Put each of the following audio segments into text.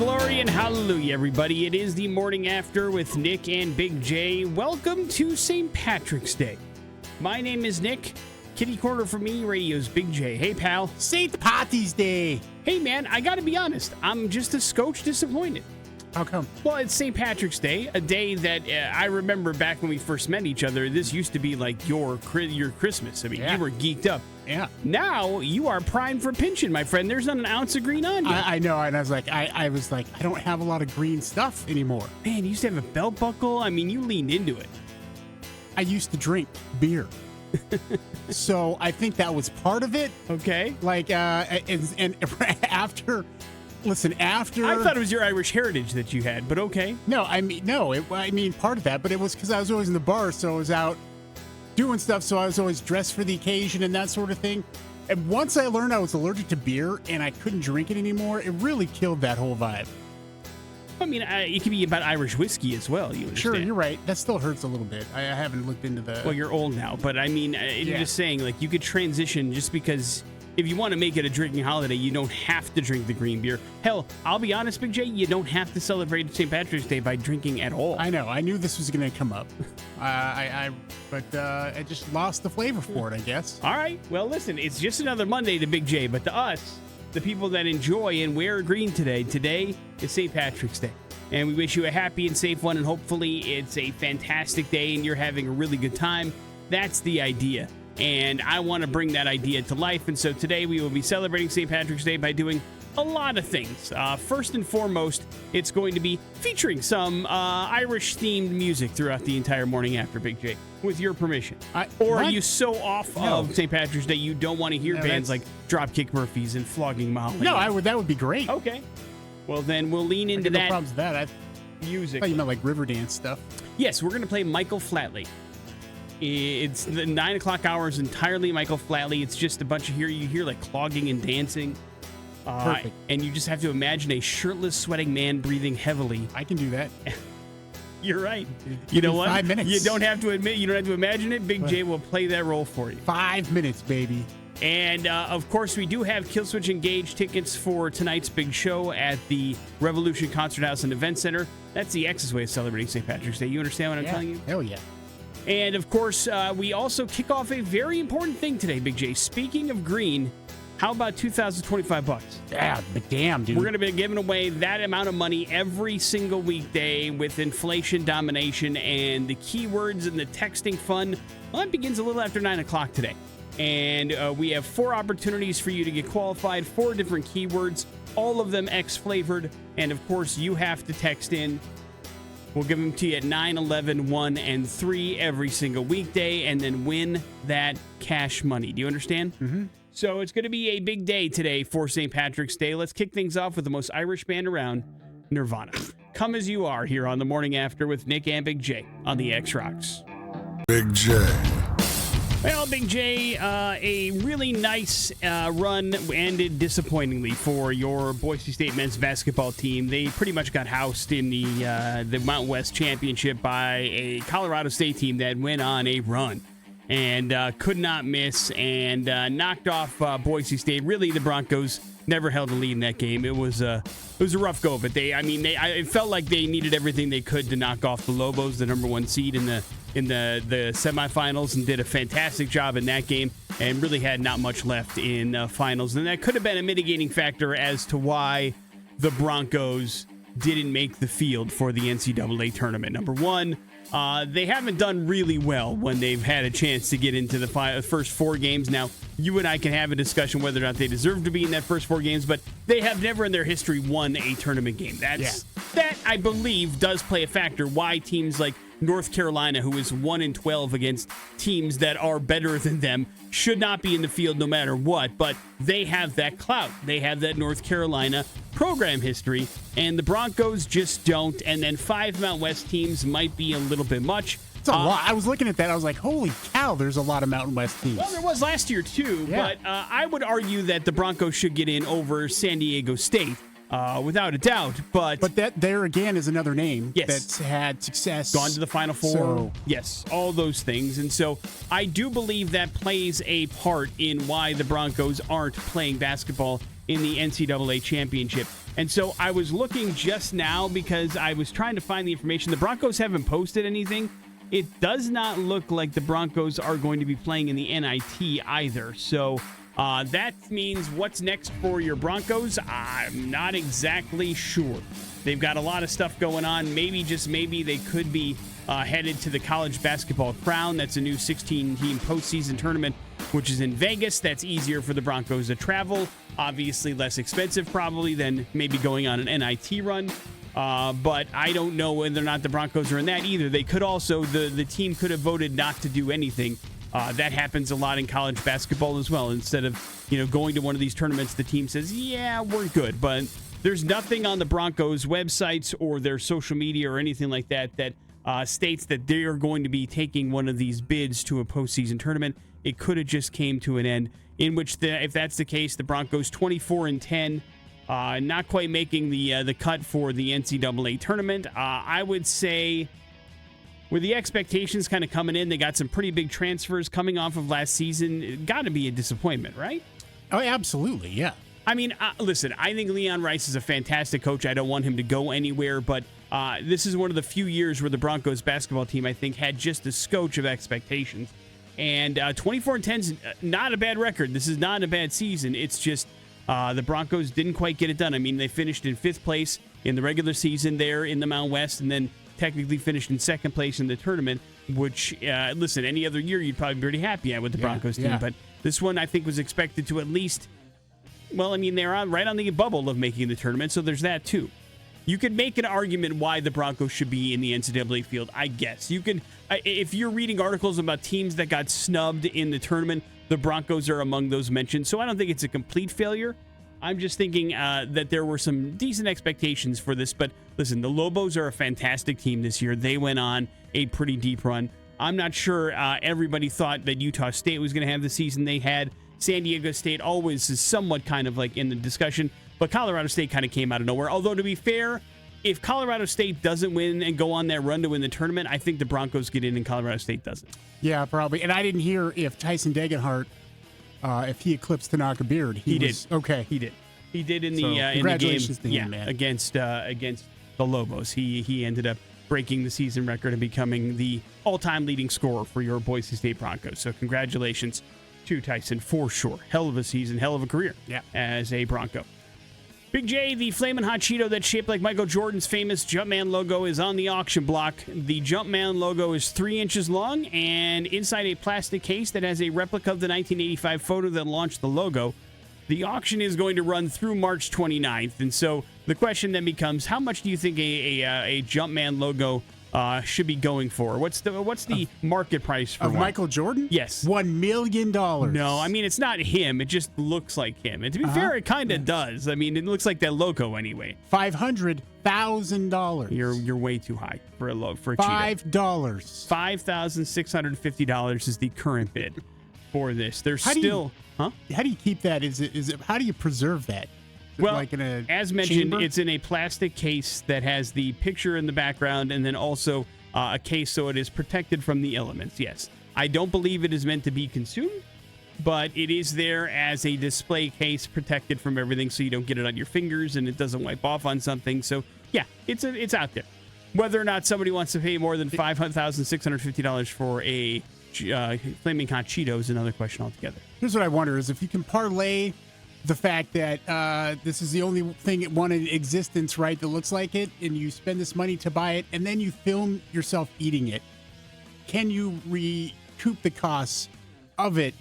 glory, and hallelujah, everybody. It is the morning after with Nick and Big J. Welcome to St. Patrick's Day. My name is Nick. Kitty corner for me, radio's Big J. Hey, pal. St. Patrick's Day. Hey, man, I gotta be honest. I'm just a scotch disappointed. How come? Well, it's St. Patrick's Day, a day that I remember back when we first met each other. This used to be like your Christmas. I mean, Yeah. you were geeked up. Yeah. Now you are primed for pinching, my friend. There's not an ounce of green on you. I know, and I was like, I don't have a lot of green stuff anymore. Man, you used to have a belt buckle. I mean, you leaned into it. I used to drink beer. So I think that was part of it. Okay. Like, and after, listen, after. I thought it was your Irish heritage that you had, but okay. No, I mean, part of that, but it was because I was always in the bar, so I was out doing stuff, so I was always dressed for the occasion and that sort of thing. And once I learned I was allergic to beer and I couldn't drink it anymore, it really killed that whole vibe. I mean, it could be about Irish whiskey as well. You understand? Sure, you're right. That still hurts a little bit. I haven't looked into the. Well, you're old now, but I mean, you're just saying, like, you could transition just because if you want to make it a drinking holiday, you don't have to drink the green beer. Hell, I'll be honest, Big J, you don't have to celebrate St. Patrick's Day by drinking at all. I know. I knew this was going to come up. But I just lost the flavor for it, I guess. All right. Well, listen, it's just another Monday to Big J, but to us, the people that enjoy and wear green today is St. Patrick's Day. And we wish you a happy and safe one, and hopefully it's a fantastic day and you're having a really good time. That's the idea. And I want to bring that idea to life. And so today we will be celebrating St. Patrick's Day by doing a lot of things. First and foremost, it's going to be featuring some Irish-themed music throughout the entire morning after, Big J, with your permission. Are you so off of St. Patrick's Day you don't want to hear bands like Dropkick Murphys and Flogging Molley? No, that would be great. Okay. Well, then we'll lean into that. No problems with that. Music. I thought you meant like Riverdance stuff. Yes, we're going to play Michael Flatley. It's the 9 o'clock hour is entirely Michael Flatley. It's just a bunch of you hear like clogging and dancing. Perfect. And you just have to imagine a shirtless, sweating man breathing heavily. I can do that. You're right. You know what? 5 minutes. You don't have to imagine it. Big J will play that role for you. 5 minutes, baby. And, of course, we do have Killswitch Engage tickets for tonight's big show at the Revolution Concert House and Event Center. That's the X's way of celebrating St. Patrick's Day. You understand what I'm telling you? Hell yeah. And, of course, we also kick off a very important thing today, Big J. Speaking of green, how about $2,025? Yeah, but damn, dude. We're going to be giving away that amount of money every single weekday with inflation domination and the keywords and the texting fun. Well, that begins a little after 9 o'clock today. And we have 4 opportunities for you to get qualified, 4 different keywords, all of them X-flavored. And, of course, you have to text in. We'll give them to you at 9, 11, 1, and 3 every single weekday and then win that cash money. Do you understand? Mm-hmm. So it's going to be a big day today for St. Patrick's Day. Let's kick things off with the most Irish band around, Nirvana. Come as you are here on the morning after with Nick and Big J on the X Rocks. Big J. Well, Big J, a really nice run ended disappointingly for your Boise State men's basketball team. They pretty much got housed in the Mountain West Championship by a Colorado State team that went on a run and could not miss and knocked off Boise State. Really, the Broncos never held a lead in that game. It was a rough go, but it felt like they needed everything they could to knock off the Lobos, the number 1 seed in the semifinals, and did a fantastic job in that game and really had not much left in finals. And that could have been a mitigating factor as to why the Broncos didn't make the field for the NCAA tournament. Number one, they haven't done really well when they've had a chance to get into the first 4 games. Now, you and I can have a discussion whether or not they deserve to be in that first 4 games, but they have never in their history won a tournament game. That, I believe, does play a factor why teams like North Carolina, who is 1-12 against teams that are better than them, should not be in the field no matter what, but they have that clout. They have that North Carolina program history, and the Broncos just don't. And then 5 Mountain West teams might be a little bit much. It's a lot. I was looking at that. I was like, holy cow, there's a lot of Mountain West teams. Well, there was last year, too, but I would argue that the Broncos should get in over San Diego State. Without a doubt, but that there again is another name that's had success, gone to the Final Four. Yes, all those things, and so I do believe that plays a part in why the Broncos aren't playing basketball in the NCAA championship. And so I was looking just now because I was trying to find the information. The Broncos haven't posted anything. It does not look like the Broncos are going to be playing in the NIT either. So that means what's next for your Broncos? I'm not exactly sure. They've got a lot of stuff going on. Maybe, just maybe, they could be headed to the College Basketball Crown. That's a new 16-team postseason tournament, which is in Vegas. That's easier for the Broncos to travel. Obviously less expensive probably than maybe going on an NIT run. But I don't know whether or not the Broncos are in that either. They could also, the team could have voted not to do anything. That happens a lot in college basketball as well. Instead of, going to one of these tournaments, the team says, yeah, we're good. But there's nothing on the Broncos websites or their social media or anything like that states that they are going to be taking one of these bids to a postseason tournament. It could have just came to an end, in which, if that's the case, the Broncos 24-10, not quite making the cut for the NCAA tournament. I would say, with the expectations kind of coming in, they got some pretty big transfers coming off of last season. It got to be a disappointment, right? Oh, absolutely, yeah. I mean, listen, I think Leon Rice is a fantastic coach. I don't want him to go anywhere, but this is one of the few years where the Broncos basketball team, I think, had just a scotch of expectations. And 24-10 is not a bad record. This is not a bad season. It's just the Broncos didn't quite get it done. I mean, they finished in 5th place in the regular season there in the Mountain West, and then technically finished in 2nd place in the tournament, which, listen, any other year you'd probably be pretty happy at with the Broncos team. But this one, I think, was expected to at least, well, I mean, they're right on the bubble of making the tournament, so there's that too. You could make an argument why the Broncos should be in the NCAA field, I guess. You could, if you're reading articles about teams that got snubbed in the tournament, the Broncos are among those mentioned. So I don't think it's a complete failure. I'm just thinking that there were some decent expectations for this. But listen, the Lobos are a fantastic team this year. They went on a pretty deep run. I'm not sure everybody thought that Utah State was going to have the season they had. San Diego State always is somewhat kind of like in the discussion. But Colorado State kind of came out of nowhere. Although, to be fair, if Colorado State doesn't win and go on that run to win the tournament, I think the Broncos get in and Colorado State doesn't. Yeah, probably. And I didn't hear if Tyson Degenhart, if he eclipsed Tanaka Beard. He did. Okay. He did. He did in the congratulations in the game to him, man. against the Lobos. He ended up breaking the season record and becoming the all-time leading scorer for your Boise State Broncos. So congratulations to Tyson for sure. Hell of a season, hell of a career as a Bronco. Big J, the Flamin' Hot Cheeto that's shaped like Michael Jordan's famous Jumpman logo is on the auction block. The Jumpman logo is 3 inches long and inside a plastic case that has a replica of the 1985 photo that launched the logo. The auction is going to run through March 29th, and so the question then becomes, how much do you think a Jumpman logo should be going for? What's the market price for of one? Michael Jordan? Yes. $1 million. No, I mean, it's not him. It just looks like him. And to be fair, it kind of does. I mean, it looks like that logo anyway. $500,000. You're way too high for a Cheeto. $5. $5,650 is the current bid for this. There's How do you keep that? Is it how do you preserve that? Well, like in a as mentioned, chamber? it's in a plastic case that has the picture in the background and then also a case so it is protected from the elements, yes. I don't believe it is meant to be consumed, but it is there as a display case protected from everything so you don't get it on your fingers and it doesn't wipe off on something. So, yeah, it's out there. Whether or not somebody wants to pay more than $5,650 for a Flaming Hot Cheeto is another question altogether. Here's what I wonder is if you can parlay the fact that this is the only thing one in existence, right, that looks like it, and you spend this money to buy it, and then you film yourself eating it, can you recoup the costs of it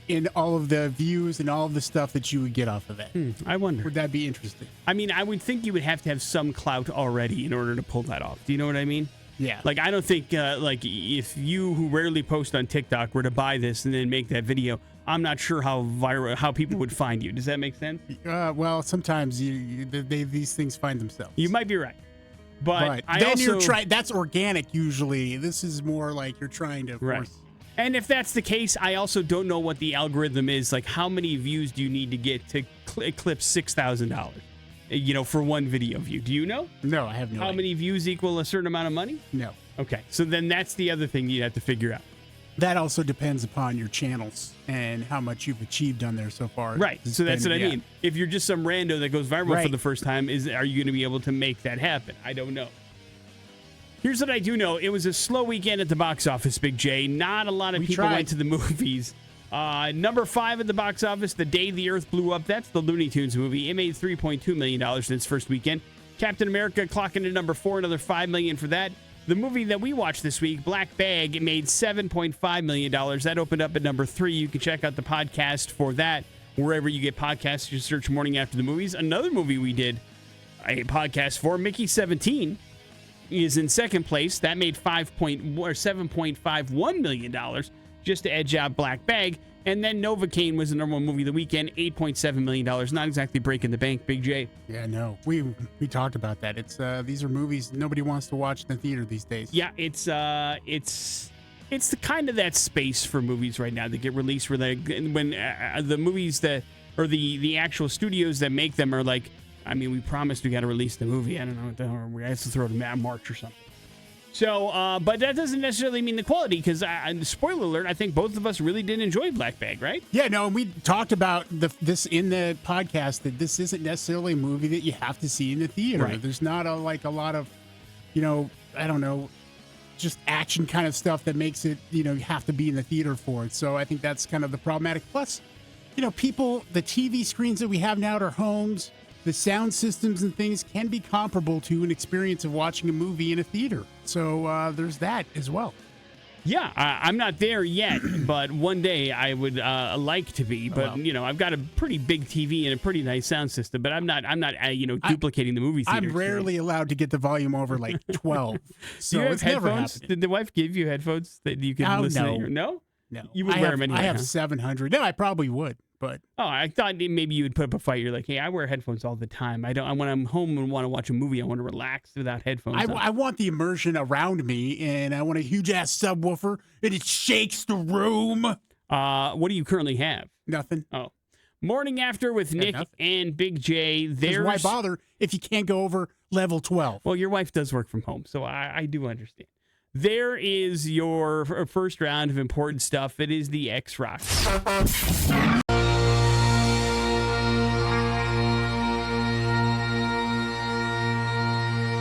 in all of the views and all of the stuff that you would get off of that? I wonder. Would that be interesting? I mean, I would think you would have to have some clout already in order to pull that off. Do you know what I mean? Yeah. Like, I don't think, like, if you who rarely post on TikTok were to buy this and then make that video, I'm not sure how people would find you. Does that make sense? Well, sometimes these things find themselves. You might be right. But that's organic usually. This is more like you're trying to force. And if that's the case, I also don't know what the algorithm is. Like, how many views do you need to get to eclipse $6,000? For one video view. Do you know? No, I have no idea. How many views equal a certain amount of money? No. Okay, so then that's the other thing you'd have to figure out. that also depends upon your channels and how much you've achieved on there so far. Right. So that's what I mean. If you're just some rando that goes viral for the first time, are you going to be able to make that happen? I don't know. Here's what I do know. It was a slow weekend at the box office, Big J. Not a lot of people went to the movies. Number 5 at the box office, The Day the Earth Blew Up. That's the Looney Tunes movie. It made $3.2 million in its first weekend. Captain America clocking in number 4, another $5 million for that. The movie that we watched this week, Black Bag, made $7.5 million. That opened up at number 3. You can check out the podcast for that. Wherever you get podcasts, just search Morning After the Movies. Another movie we did a podcast for, Mickey 17, is in second place. That made $7.51 million just to edge out Black Bag. And then Novocaine was the number 1 movie of the weekend, $8.7 million. Not exactly breaking the bank, Big J. Yeah, no. We talked about that. It's these are movies nobody wants to watch in the theater these days. Yeah, it's the kind of that space for movies right now that get released where when the movies that, or the actual studios that make them are like, I mean, we promised we got to release the movie. I don't know, or we have to throw it in March or something. So, but that doesn't necessarily mean the quality, because spoiler alert, I think both of us really did enjoy Black Bag, right? Yeah, no, and we talked about this in the podcast, that this isn't necessarily a movie that you have to see in the theater. Right. There's not a lot of, I don't know, just action kind of stuff that makes it, you have to be in the theater for it. So I think that's kind of the problematic. Plus, people, the TV screens that we have now at our homes, the sound systems and things can be comparable to an experience of watching a movie in a theater. So there's that as well. Yeah, I'm not there yet, but one day I would like to be. But I've got a pretty big TV and a pretty nice sound system. But I'm not duplicating the movie theater. I'm rarely allowed to get the volume over like 12. So it's never headphones? happened. Did the wife give you headphones that you can listen to? No. You would wear them anyway. I have 700. No, I probably would. But I thought maybe you would put up a fight. You're like, hey, I wear headphones all the time. When I'm home and want to watch a movie, I want to relax without headphones. I want the immersion around me, and I want a huge ass subwoofer, and it shakes the room. What do you currently have? Nothing. Oh, Morning After with Nick and Big J. Why bother if you can't go over level 12? Well, your wife does work from home, so I do understand. There is your first round of important stuff. It is the X-Rock.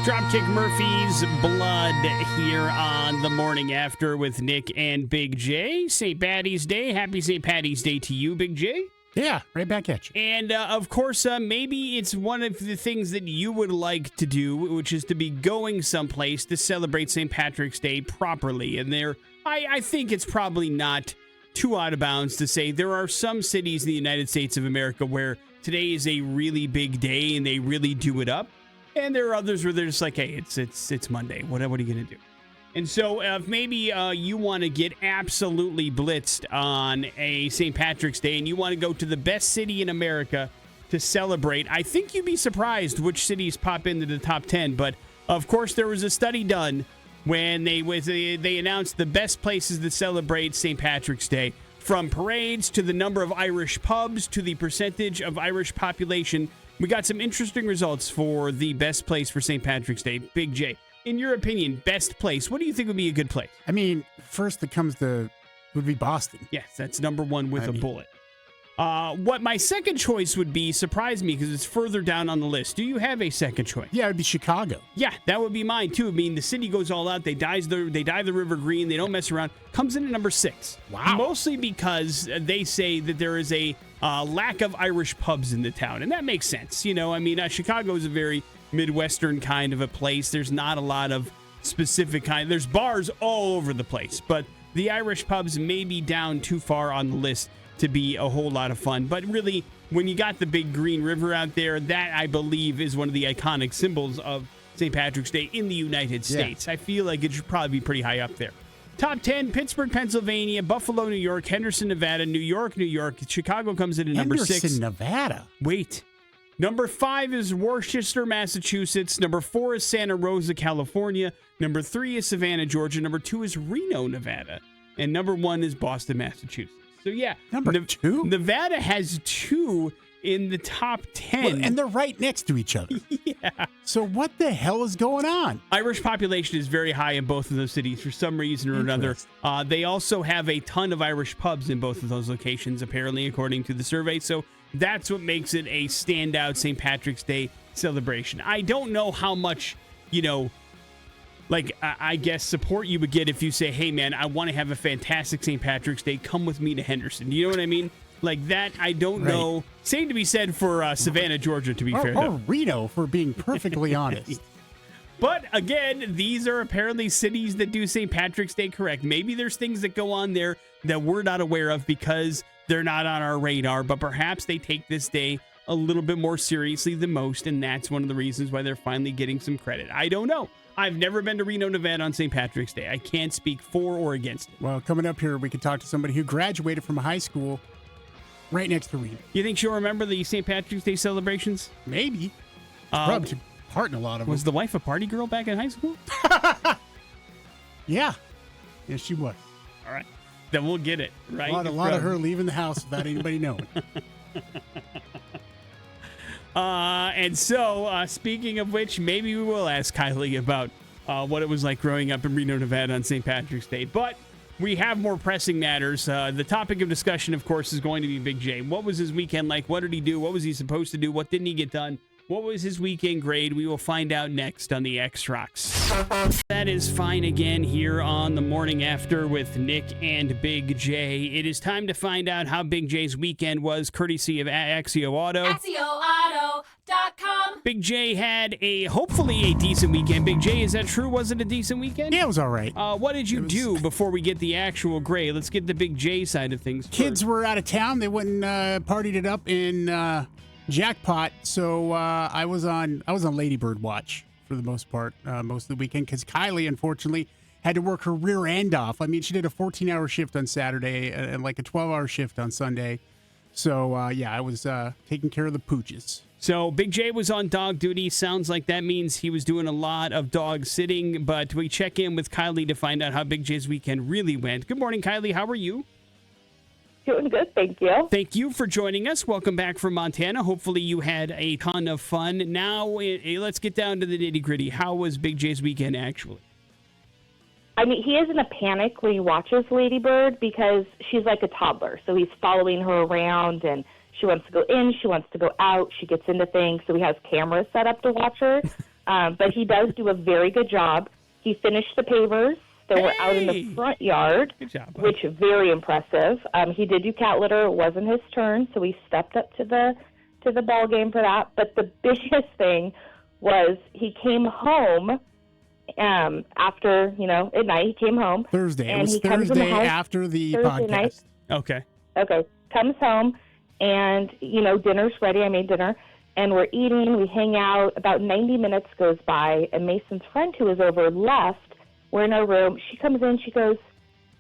Dropkick Murphys Blood here on the Morning After with Nick and Big J. St. Paddys Day. Happy St. Paddys Day to you, Big J. Yeah, right back at you. And, of course, maybe it's one of the things that you would like to do, which is to be going someplace to celebrate St. Patrick's Day properly. And I think it's probably not too out of bounds to say there are some cities in the United States of America where today is a really big day and they really do it up. And there are others where they're just like, hey, it's Monday. What are you going to do? And so if maybe you want to get absolutely blitzed on a St. Patrick's Day and you want to go to the best city in America to celebrate, I think you'd be surprised which cities pop into the top 10. But, of course, there was a study done when they announced the best places to celebrate St. Patrick's Day, from parades to the number of Irish pubs to the percentage of Irish population. We got some interesting results for the best place for St. Patrick's Day. Big J, in your opinion, best place, what do you think would be a good place? I mean, first that comes to would be Boston. Yes, that's number one with a bullet. What my second choice would be surprised me because it's further down on the list. Do you have a second choice? Yeah, it would be Chicago. Yeah, that would be mine too. I mean, the city goes all out. They dye the river green. They don't mess around. Comes in at number 6. Wow. Mostly because they say that there is a lack of Irish pubs in the town, and that makes sense. Chicago is a very Midwestern kind of a place. There's not a lot of specific kind. There's bars all over the place, but the Irish pubs may be down too far on the list to be a whole lot of fun. But really, when you got the big green river out there, that I believe is one of the iconic symbols of St. Patrick's Day in the United States. I feel like it should probably be pretty high up there. Top 10, Pittsburgh, Pennsylvania, Buffalo, New York, Henderson, Nevada, New York. Chicago comes in at number 6. Henderson, Nevada. Wait. Number 5 is Worcester, Massachusetts. Number 4 is Santa Rosa, California. Number 3 is Savannah, Georgia. Number 2 is Reno, Nevada. And number 1 is Boston, Massachusetts. So, yeah. Number 2? Nevada has 2 in the top 10. Well, and they're right next to each other. Yeah. So what the hell is going on? Irish population is very high in both of those cities for some reason or another. They also have a ton of Irish pubs in both of those locations, apparently, according to the survey. So that's what makes it a standout St. Patrick's Day celebration. I don't know how much, I guess support you would get if you say, hey, man, I want to have a fantastic St. Patrick's Day. Come with me to Henderson. You know what I mean? Like that, I don't know. Same to be said for Savannah, Georgia, to be fair. Or Reno, for being perfectly honest. But again, these are apparently cities that do St. Patrick's Day correct. Maybe there's things that go on there that we're not aware of because they're not on our radar, but perhaps they take this day a little bit more seriously than most, and that's one of the reasons why they're finally getting some credit. I don't know. I've never been to Reno, Nevada on St. Patrick's Day. I can't speak for or against it. Well, coming up here, we could talk to somebody who graduated from high school right next to Reno. You think she'll remember the St. Patrick's Day celebrations? Maybe. Probably took part in a lot of them. Was the wife a party girl back in high school? Yeah. Yes, she was. All right. Then we'll get it, right? A lot of her leaving the house without anybody knowing. And so, speaking of which, maybe we will ask Kylie about what it was like growing up in Reno, Nevada on St. Patrick's Day. But we have more pressing matters. The topic of discussion, of course, is going to be Big J. What was his weekend like? What did he do? What was he supposed to do? What didn't he get done? What was his weekend grade? We will find out next on the X Rocks. That is fine again here on the morning after with Nick and Big J. It is time to find out how Big J's weekend was, courtesy of Axio Auto. AxioAuto.com. Big J had hopefully a decent weekend. Big J, is that true? Was it a decent weekend? Yeah, it was all right. What did you do before we get the actual grade? Let's get the Big J side of things Kids first. were out of town. They went and partied it up in Jackpot. So I was on Ladybird watch for the most part, most of the weekend, because Kylie, unfortunately, had to work her rear end off. I mean, she did a 14-hour shift on Saturday and like a 12-hour shift on Sunday. So, I was taking care of the pooches. So Big J was on dog duty. Sounds like that means he was doing a lot of dog sitting, but we check in with Kylie to find out how Big J's weekend really went. Good morning, Kylie. How are you? Doing good, thank you. Thank you for joining us. Welcome back from Montana. Hopefully you had a ton of fun. Now, let's get down to the nitty-gritty. How was Big J's weekend actually? I mean, he is in a panic when he watches Ladybird because she's like a toddler. So he's following her around, and she wants to go in, she wants to go out, she gets into things. So he has cameras set up to watch her. But he does do a very good job. He finished the pavers. They were out in the front yard, Good job, bud. which is very impressive. He did do cat litter. It wasn't his turn, so he stepped up to the ball game for that. But the biggest thing was he came home after, at night. He came home. Thursday. And It was he comes in the Thursday house after the Thursday podcast. night. Okay. Okay. Comes home, and, dinner's ready. I made dinner, and we're eating. We hang out. About 90 minutes goes by, and Mason's friend who was over left. We're in our room. She comes in. She goes,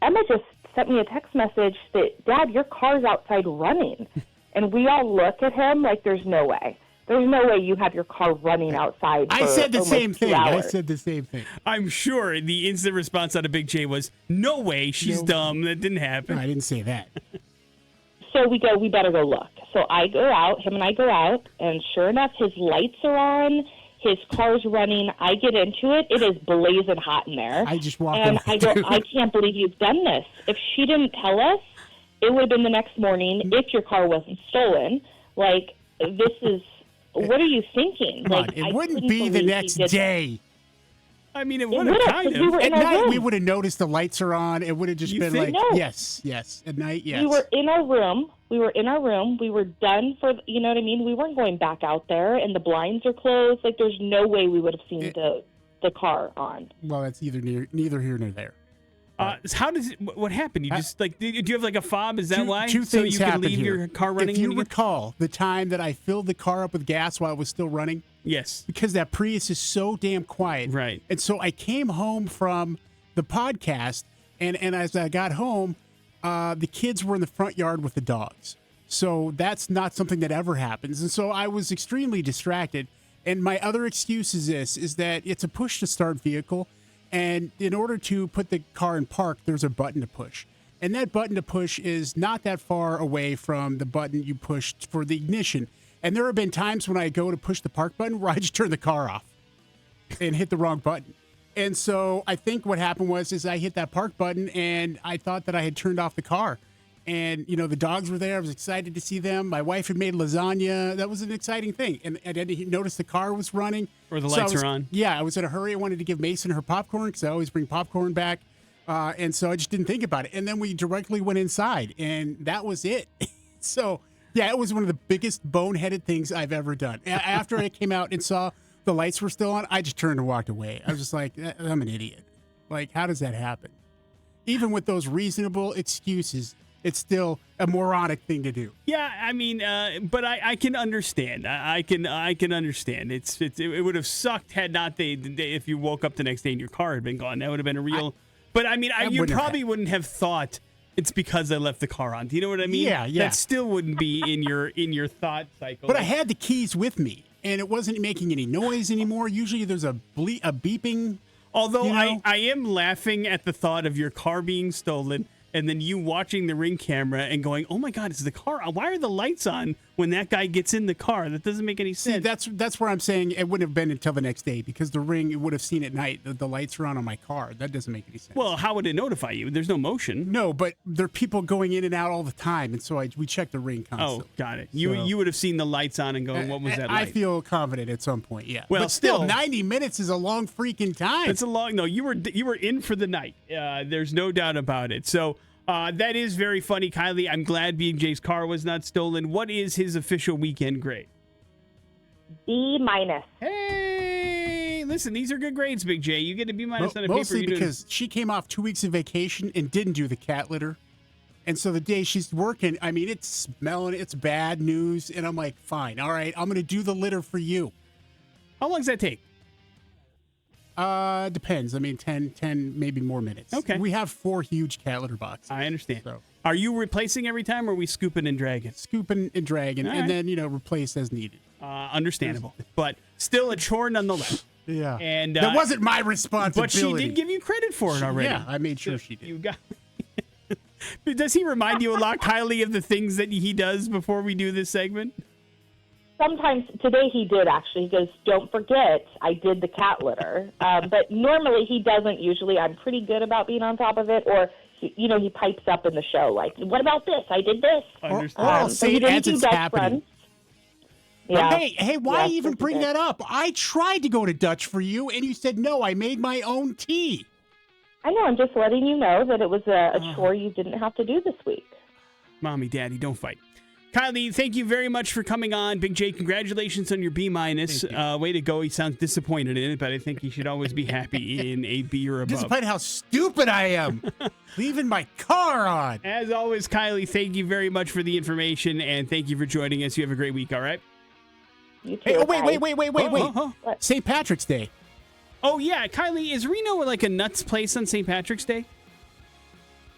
Emma just sent me a text message that, Dad, your car's outside running. And we all look at him like there's no way. There's no way you have your car running outside for I said the almost same 2 thing. hours. I said the same thing. I'm sure the instant response out of Big J was, no way, she's dumb. That didn't happen. No, I didn't say that. So we go, we better go look. So I go out, him and I go out, and sure enough, his lights are on. His car's running. I get into it. It is blazing hot in there. I just walked And over, I go, too. I can't believe you've done this. If she didn't tell us, it would have been the next morning if your car wasn't stolen. Like, this is, what are you thinking? Come on, Like, it I wouldn't couldn't be the believe next he did day. I mean, it It would have would've, kind 'cause we of. were At in our night, room. we would have noticed the lights are on. It would have just You been think? like, No. yes. At night, yes. We were in our room. We were done for, you know what I mean? We weren't going back out there, and the blinds are closed. Like, there's no way we would have seen the car on. Well, that's neither here nor there. How does it, what happened? You just do you have like a fob? Is that why? Two so things you can happened leave here. your car running? If you when get- recall the time that I filled the car up with gas while it was still running, Yes. because that Prius is so damn quiet. Right. And so I came home from the podcast, and as I got home, the kids were in the front yard with the dogs. So that's not something that ever happens. And so I was extremely distracted. And my other excuse is that it's a push-to-start vehicle. And in order to put the car in park, there's a button to push. And that button to push is not that far away from the button you pushed for the ignition. And there have been times when I go to push the park button where I just turn the car off and hit the wrong button. And so I think what happened was I hit that park button and I thought that I had turned off the car. And, you know, the dogs were there. I was excited to see them. My wife had made lasagna. That was an exciting thing. And I didn't notice the car was running. Or the lights are on. Yeah, I was in a hurry. I wanted to give Mason her popcorn because I always bring popcorn back. And so I just didn't think about it. And then we directly went inside, and that was it. So, yeah, it was one of the biggest boneheaded things I've ever done. After I came out and saw the lights were still on, I just turned and walked away. I was just like, I'm an idiot. Like, how does that happen? Even with those reasonable excuses, it's still a moronic thing to do. Yeah, I mean, but I can understand. I can understand. It would have sucked had not if you woke up the next day and your car had been gone. That would have been a real. But I mean, you probably wouldn't have thought it's because I left the car on. Do you know what I mean? Yeah. That still wouldn't be in your thought cycle. But I had the keys with me, and it wasn't making any noise anymore. Usually, there's a beeping. Although you know? I am laughing at the thought of your car being stolen. And then you watching the Ring camera and going, "Oh my God, it's the car! Why are the lights on when that guy gets in the car? That doesn't make any sense." See, that's where I'm saying it wouldn't have been until the next day because the Ring would have seen at night that the lights are on my car. That doesn't make any sense. Well, how would it notify you? There's no motion. No, but there are people going in and out all the time, and so we check the Ring constantly. Oh, got it. You would have seen the lights on and going, "What was that light?" I feel confident at some point. Yeah. Well, but still, 90 minutes is a long freaking time. It's a long. No, you were in for the night. There's no doubt about it. So. That is very funny, Kylie. I'm glad BJ's car was not stolen. What is his official weekend grade? B-. Hey, listen, these are good grades, Big J. You get a B- on a paper. Mostly because she came off 2 weeks of vacation and didn't do the cat litter. And so the day she's working, I mean, it's smelling, it's bad news. And I'm like, fine, all right, I'm going to do the litter for you. How long does that take? Depends. I mean, 10, maybe more minutes. Okay. We have 4 huge cat litter boxes. I understand. So. Are you replacing every time, or are we scooping and dragging? Scooping and dragging, All and right. then, replace as needed. Understandable. But still a chore nonetheless. Yeah. And that wasn't my responsibility. But she did give you credit for it already. Yeah, I made sure she did. You got. Does he remind you a lot, Kylie, of the things that he does before we do this segment? Sometimes, today he did actually. He goes, "Don't forget, I did the cat litter." But normally he doesn't. Usually I'm pretty good about being on top of it. Or, he pipes up in the show like, "What about this? I did this." Or I'll say it as it's happening. Yeah. Hey, why even bring that up? I tried to go to Dutch for you, and you said no. I made my own tea. I know. I'm just letting you know that it was a chore you didn't have to do this week. Mommy, Daddy, don't fight. Kylie, thank you very much for coming on. Big J, congratulations on your B-. Way to go. He sounds disappointed in it, but I think he should always be happy in a B or above. Disappointed how stupid I am. Leaving my car on. As always, Kylie, thank you very much for the information, and thank you for joining us. You have a great week, all right? You too. Hey, wait. St. Patrick's Day. Oh, yeah. Kylie, is Reno like a nuts place on St. Patrick's Day?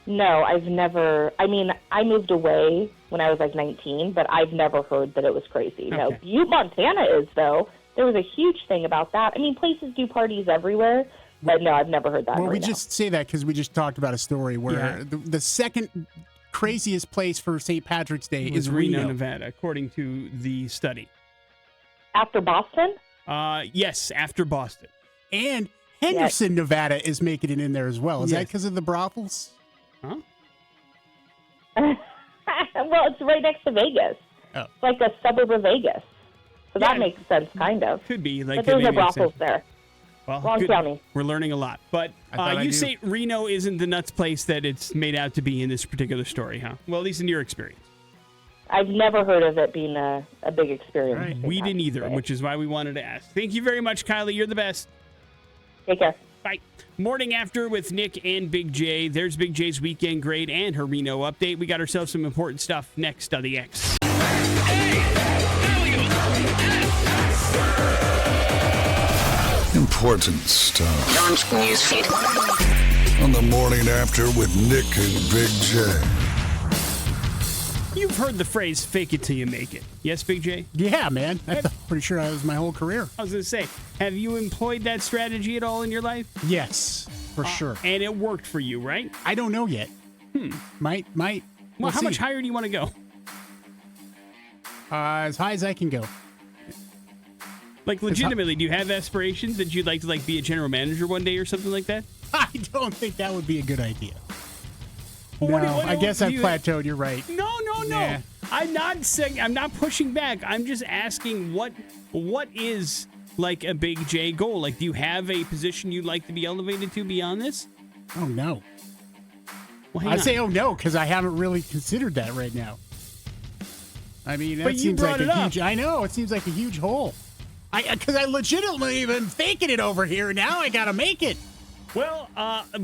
No, I've never. I mean, I moved away when I was like 19, but I've never heard that it was crazy. Okay. No, Butte, Montana is, though. There was a huge thing about that. I mean, places do parties everywhere, but no, I've never heard that. Well, we just say that because we just talked about a story where the second craziest place for St. Patrick's Day is Reno, Nevada, according to the study. After Boston? Yes, after Boston. And Henderson, Nevada is making it in there as well. Is that because of the brothels? Huh? Well, it's right next to Vegas. Oh. It's like a suburb of Vegas. So that makes sense, kind of. Could be. But there's no brothels there. Well, Wrong county. We're learning a lot. But you say Reno isn't the nuts place that it's made out to be in this particular story, huh? Well, at least in your experience. I've never heard of it being a big experience. Right. We didn't either, which is why we wanted to ask. Thank you very much, Kylie. You're the best. Take care. Bye. Morning After with Nick and Big J. There's Big J's weekend grade and her Reno update. We got ourselves some important stuff next on the X. Important stuff. Launch newsfeed. On the Morning After with Nick and Big J. You've heard the phrase, fake it till you make it. Yes, Big J? Yeah, man. I'm pretty sure that was my whole career. I was going to say, have you employed that strategy at all in your life? Yes, for sure. And it worked for you, right? I don't know yet. Might. Well, We'll how much see. higher do you want to go? As high as I can go. Like, legitimately, do you have aspirations that you'd like to, like, be a general manager one day or something like that? I don't think that would be a good idea. Well, No, I guess I've you- plateaued. You're right. No. Yeah. I'm not saying, I'm not pushing back. I'm just asking what is, like, a Big J goal? Like, do you have a position you'd like to be elevated to beyond this? Oh, no. Well, hang I on. say, oh, no, because I haven't really considered that right now. I mean, that But you seems like brought a it up. huge... I know, it seems like a huge hole. Because I legitimately been faking it over here. Now I got to make it. Well,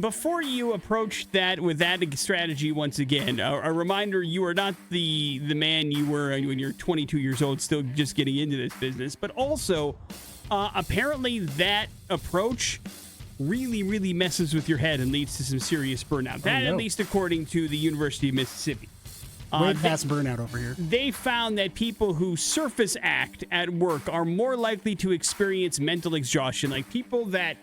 before you approach that with that strategy once again, a reminder, you are not the man you were when you're 22 years old, still just getting into this business. But also, apparently that approach really, really messes with your head and leads to some serious burnout. That, no. at least according to the University of Mississippi. Way past burnout over here. They found that people who surface act at work are more likely to experience mental exhaustion. Like people that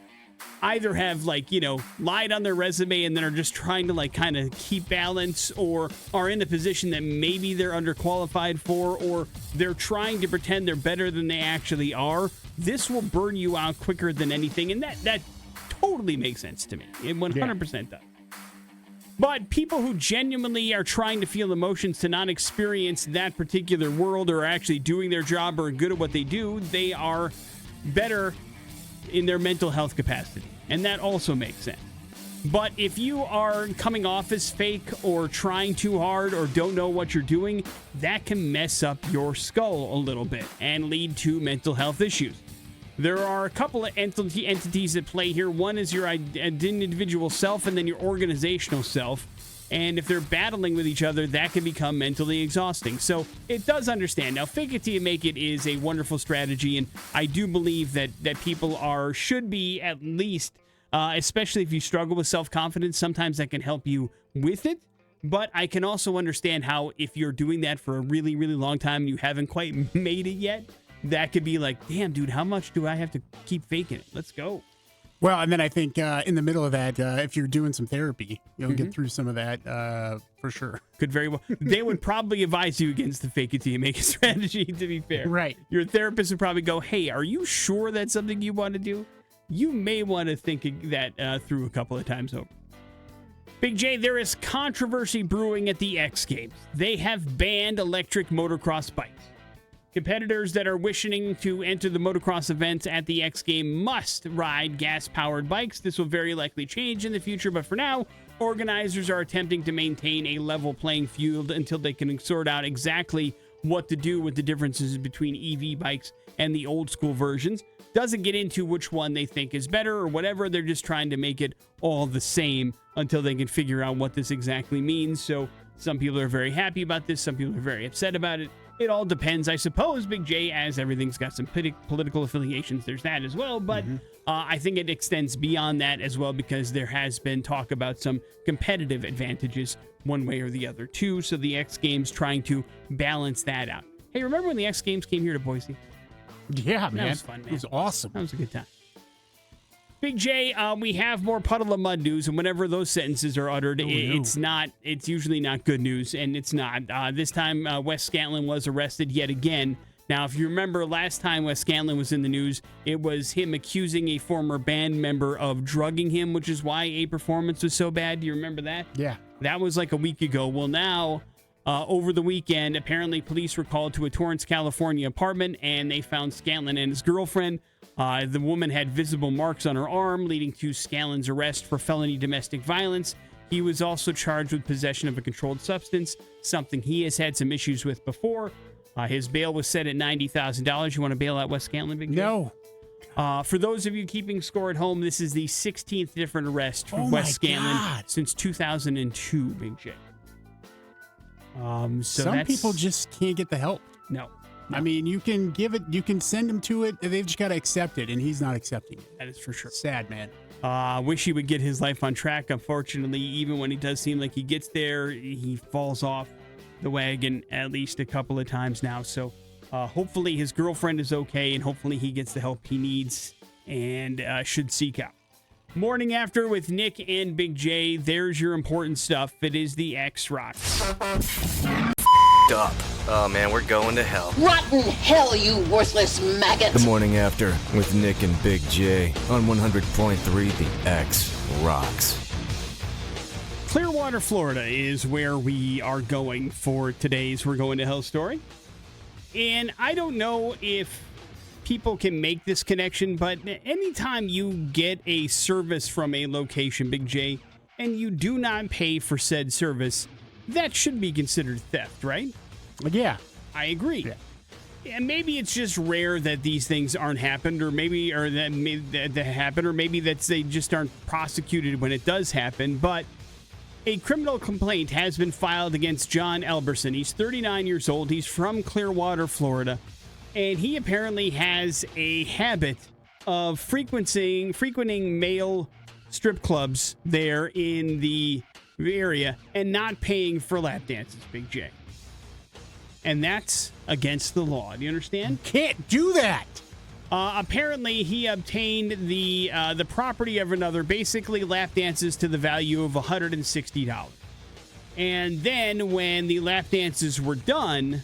either have, like, you know, lied on their resume and then are just trying to, like, kind of keep balance, or are in a position that maybe they're underqualified for, or they're trying to pretend they're better than they actually are. This will burn you out quicker than anything. And that totally makes sense to me. It 100% does. But people who genuinely are trying to feel emotions to not experience that particular world, or are actually doing their job or good at what they do, they are better in their mental health capacity. And that also makes sense. But if you are coming off as fake or trying too hard or don't know what you're doing, that can mess up your skull a little bit and lead to mental health issues. There are a couple of entities at play here. One is your individual self and then your organizational self. And if they're battling with each other, that can become mentally exhausting. So it does understand. Now, fake it till you make it is a wonderful strategy. And I do believe that people should be at least, especially if you struggle with self-confidence, sometimes that can help you with it. But I can also understand how if you're doing that for a really, really long time and you haven't quite made it yet, that could be like, damn, dude, how much do I have to keep faking it? Let's go. Well, and then I think in the middle of that, if you're doing some therapy, you'll get through some of that for sure. Could very well. They would probably advise you against the fake it till you make it strategy, to be fair. Right. Your therapist would probably go, hey, are you sure that's something you want to do? You may want to think that through a couple of times over. Big J, there is controversy brewing at the X Games. They have banned electric motocross bikes. Competitors that are wishing to enter the motocross events at the X Game must ride gas-powered bikes. This will very likely change in the future, but for now, organizers are attempting to maintain a level playing field until they can sort out exactly what to do with the differences between EV bikes and the old-school versions. Doesn't get into which one they think is better or whatever. They're just trying to make it all the same until they can figure out what this exactly means. So some people are very happy about this. Some people are very upset about it. It all depends, I suppose, Big J, as everything's got some political affiliations. There's that as well. But I think it extends beyond that as well, because there has been talk about some competitive advantages one way or the other, too. So the X Games trying to balance that out. Hey, remember when the X Games came here to Boise? Yeah, man. That was fun, man. It was awesome. That was a good time. Big J, we have more puddle of mud news, and whenever those sentences are uttered, it's usually not good news, and it's not. This time, Wes Scantlin was arrested yet again. Now, if you remember last time Wes Scantlin was in the news, it was him accusing a former band member of drugging him, which is why a performance was so bad. Do you remember that? Yeah. That was like a week ago. Well, now, over the weekend, apparently police were called to a Torrance, California apartment, and they found Scantlin and his girlfriend. The woman had visible marks on her arm, leading to Scantlin's arrest for felony domestic violence. He was also charged with possession of a controlled substance, something he has had some issues with before. His bail was set at $90,000. You want to bail out Wes Scantlin, Big J? No. For those of you keeping score at home, this is the 16th different arrest for Oh Wes my Scantlin God. since 2002, Big J. So Some people just can't get the help. No. I mean, you can give it, you can send him to it, they've just got to accept it, and he's not accepting it. That is for sure. Sad, man. Wish he would get his life on track. Unfortunately, even when he does seem like he gets there, he falls off the wagon at least a couple of times now. So hopefully his girlfriend is okay, and hopefully he gets the help he needs and should seek out. Morning After with Nick and Big J. There's your important stuff. It is the X Rocks. Up. Oh man, we're going to hell. Rotten hell, you worthless maggot! The Morning After with Nick and Big J on 100.3 The X Rocks. Clearwater, Florida is where we are going for today's We're Going to Hell story. And I don't know if people can make this connection, but anytime you get a service from a location, Big J, and you do not pay for said service, that should be considered theft, right? Yeah. I agree. Yeah. And maybe it's just rare that these things aren't happened, or that happen, or maybe that they just aren't prosecuted when it does happen. But a criminal complaint has been filed against John Elberson. He's 39 years old. He's from Clearwater, Florida. And he apparently has a habit of frequenting male strip clubs there in the area and not paying for lap dances, Big J. And that's against the law. Do you understand? Can't do that. Apparently, he obtained the property of another, basically lap dances to the value of $160. And then when the lap dances were done,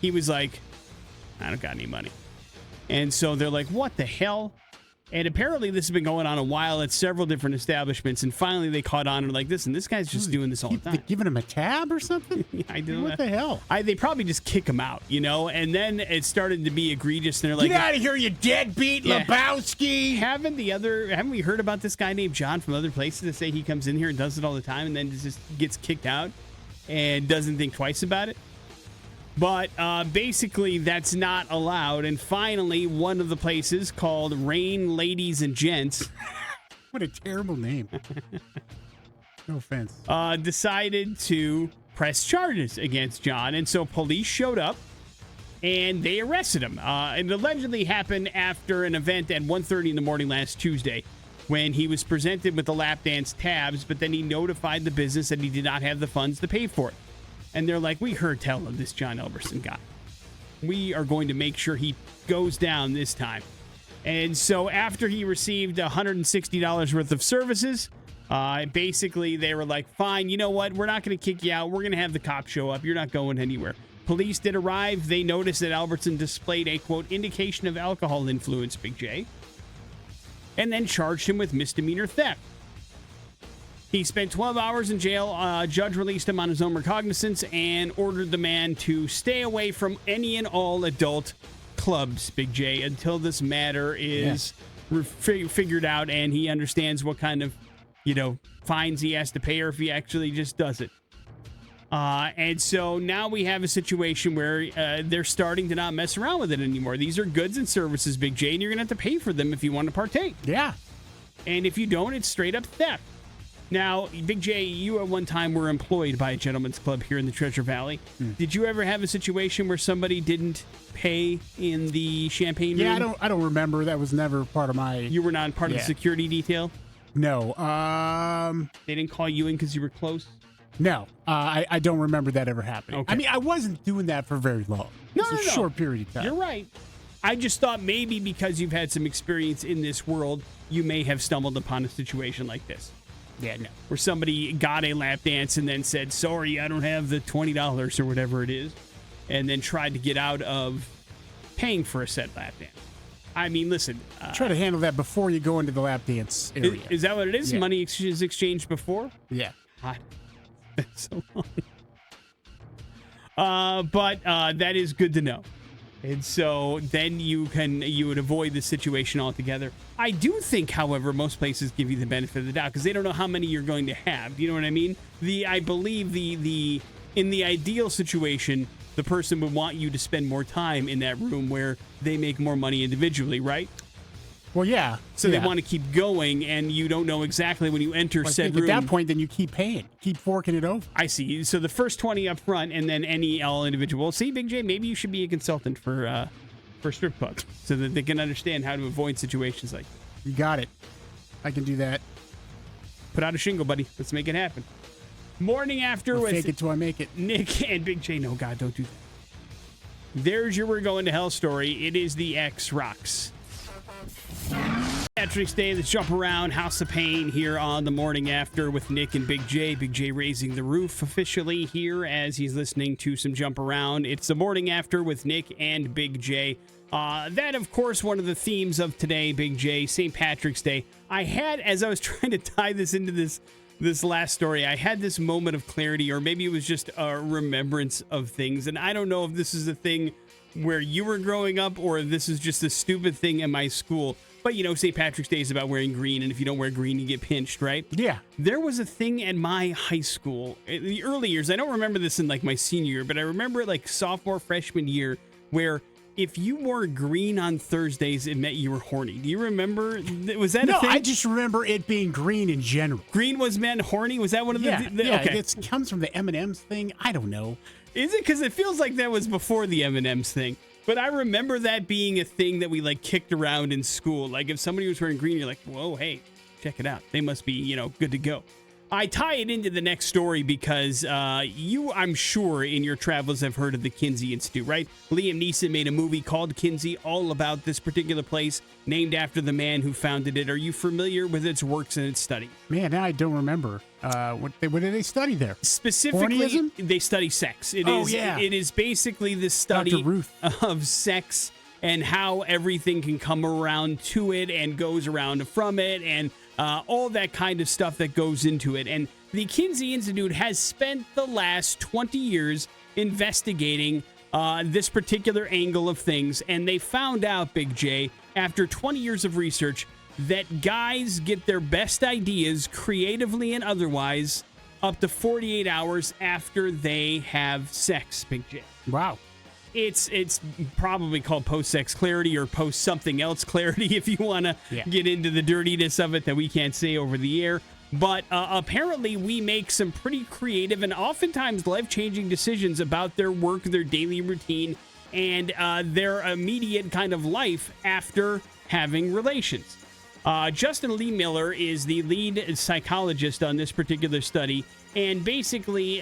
he was like, I don't got any money. And so they're like, what the hell? And apparently this has been going on a while at several different establishments. And finally they caught on and like, listen, this guy's just doing this all the time. Giving him a tab or something? I do. What the hell? They probably just kick him out, you know? And then it started to be egregious. And they're like, get out of here, you deadbeat, Lebowski. Haven't we heard about this guy named John from other places that say he comes in here and does it all the time and then just gets kicked out and doesn't think twice about it? But basically, that's not allowed. And finally, one of the places called Rain Ladies and Gents. What a terrible name. No offense. Decided to press charges against John. And so police showed up and they arrested him. It allegedly happened after an event at 1:30 in the morning last Tuesday when he was presented with the lap dance tabs, but then he notified the business that he did not have the funds to pay for it. And they're like, we heard tell of this John Elberson guy. We are going to make sure he goes down this time. And so after he received $160 worth of services, basically they were like, fine, you know what? We're not going to kick you out. We're going to have the cops show up. You're not going anywhere. Police did arrive. They noticed that Albertson displayed a, quote, indication of alcohol influence, Big J, and then charged him with misdemeanor theft. He spent 12 hours in jail. Judge released him on his own recognizance and ordered the man to stay away from any and all adult clubs, Big J, until this matter is figured out and he understands what kind of, fines he has to pay or if he actually just does it. And so now we have a situation where they're starting to not mess around with it anymore. These are goods and services, Big J, and you're going to have to pay for them if you want to partake. Yeah. And if you don't, it's straight up theft. Now, Big J, you at one time were employed by a gentleman's club here in the Treasure Valley. Did you ever have a situation where somebody didn't pay in the champagne room? Yeah, I don't remember. That was never part of my... You were not part of the security detail? No. They didn't call you in because you were close? No. I don't remember that ever happening. Okay. I mean, I wasn't doing that for very long. No, It was a short period of time. You're right. I just thought maybe because you've had some experience in this world, you may have stumbled upon a situation like this. Yeah, no. Where somebody got a lap dance and then said, sorry, I don't have the $20 or whatever it is, and then tried to get out of paying for a said lap dance. I mean, listen. Try to handle that before you go into the lap dance area. Is that what it is? Yeah. Money is exchanged before? Yeah. God, that's so long. But that is good to know. And so then you would avoid the situation altogether. I do think, however, most places give you the benefit of the doubt because they don't know how many you're going to have. Do you know what I mean? I believe in the ideal situation, the person would want you to spend more time in that room where they make more money individually, right? Well, yeah. So they want to keep going, and you don't know exactly when you enter said room. At that point, then you keep paying. Keep forking it over. I see. So the first 20 up front, and then all individual. See, Big J, maybe you should be a consultant for strip clubs so that they can understand how to avoid situations like this. You got it. I can do that. Put out a shingle, buddy. Let's make it happen. Morning After with fake it till I make it. Nick and Big J. No, God, don't do that. There's your We're Going to Hell story. It is the X Rocks. Patrick's Day. Let's jump around House of Pain here on the morning after with Nick and Big J. Big J raising the roof officially here as he's listening to some jump around. It's the morning after with Nick and Big J. That, of course, one of the themes of today, Big J, St. Patrick's Day. I had, as I was trying to tie this into this last story, I had this moment of clarity, or maybe it was just a remembrance of things. And I don't know if this is a thing where you were growing up or if this is just a stupid thing in my school. But, you know, St. Patrick's Day is about wearing green, and if you don't wear green, you get pinched, right? Yeah. There was a thing at my high school in the early years. I don't remember this in, like, my senior year, but I remember it, like, sophomore, freshman year, where if you wore green on Thursdays, it meant you were horny. Do you remember? Was that a thing? No, I just remember it being green in general. Green was meant horny? Was that one of the... Yeah, okay. it comes from the M&M's thing. I don't know. Is it? Because it feels like that was before the M&M's thing. But I remember that being a thing that we, like, kicked around in school. Like, if somebody was wearing green, you're like, whoa, hey, check it out. They must be, you know, good to go. I tie it into the next story because you, I'm sure, in your travels have heard of the Kinsey Institute, right? Liam Neeson made a movie called Kinsey, all about this particular place, named after the man who founded it. Are you familiar with its works and its study? Man, I don't remember. What did they study there? Specifically, Hornyism? they study sex. It is basically the study Dr. Ruth. of sex and how everything can come around to it and goes around from it and all that kind of stuff that goes into it. And the Kinsey Institute has spent the last 20 years investigating this particular angle of things. And they found out, Big J, after 20 years of research, that guys get their best ideas, creatively and otherwise, up to 48 hours after they have sex, Big J. Wow. It's probably called post-sex clarity or post-something else clarity if you want to get into the dirtiness of it that we can't say over the air. But apparently we make some pretty creative and oftentimes life-changing decisions about their work, their daily routine, and their immediate kind of life after having relations. Justin Lee Miller is the lead psychologist on this particular study. And basically,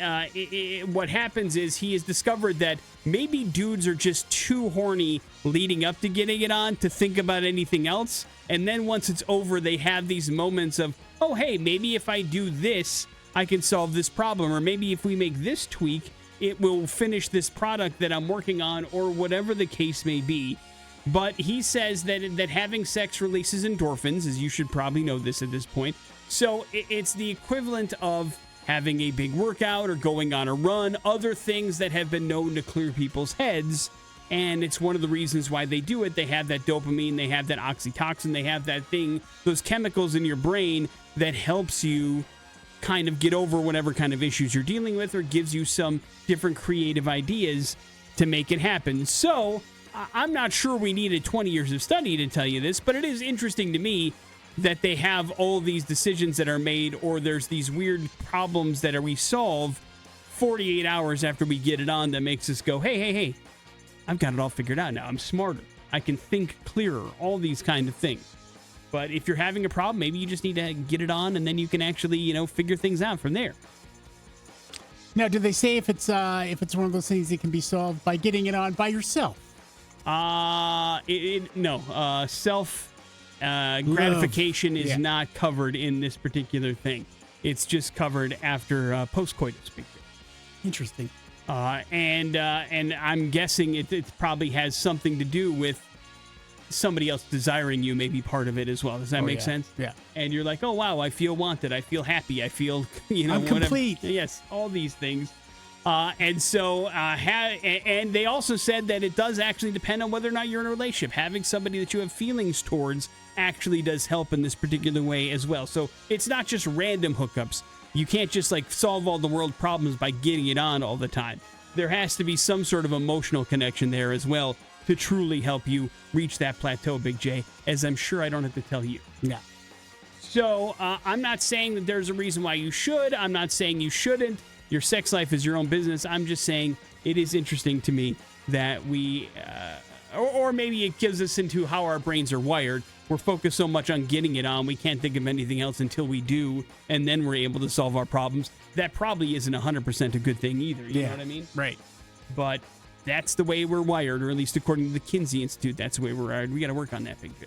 what happens is he has discovered that maybe dudes are just too horny leading up to getting it on to think about anything else. And then once it's over, they have these moments of, oh, hey, maybe if I do this, I can solve this problem. Or maybe if we make this tweak, it will finish this product that I'm working on, or whatever the case may be. But he says that having sex releases endorphins, as you should probably know this at this point. So it's the equivalent of having a big workout or going on a run, other things that have been known to clear people's heads. And it's one of the reasons why they do it. They have that dopamine, they have that oxytocin, they have that thing, those chemicals in your brain that helps you kind of get over whatever kind of issues you're dealing with or gives you some different creative ideas to make it happen. So I'm not sure we needed 20 years of study to tell you this, but it is interesting to me that they have all these decisions that are made, or there's these weird problems that we solve 48 hours after we get it on that makes us go, hey, I've got it all figured out now. I'm smarter. I can think clearer, all these kind of things. But if you're having a problem, maybe you just need to get it on and then you can actually, figure things out from there. Now, do they say if it's one of those things that can be solved by getting it on by yourself? No. Self gratification is not covered in this particular thing. It's just covered after post-coitus. Interesting. And I'm guessing it probably has something to do with somebody else desiring you, may be part of it as well. Does that make sense? Yeah. And you're like, oh, wow, I feel wanted. I feel happy. I feel, I'm whatever. complete. Yes, all these things. And they also said that it does actually depend on whether or not you're in a relationship. Having somebody that you have feelings towards actually does help in this particular way as well. So it's not just random hookups. You can't just solve all the world problems by getting it on all the time. There has to be some sort of emotional connection there as well to truly help you reach that plateau, Big J, as I'm sure I don't have to tell you. Yeah. So I'm not saying that there's a reason why you should. I'm not saying you shouldn't. Your sex life is your own business. I'm just saying it is interesting to me that we, or maybe it gives us into how our brains are wired. We're focused so much on getting it on, we can't think of anything else until we do, and then we're able to solve our problems. That probably isn't 100% a good thing either. You know what I mean? Right. But that's the way we're wired, or at least according to the Kinsey Institute, that's the way we're wired. We got to work on that, Big J.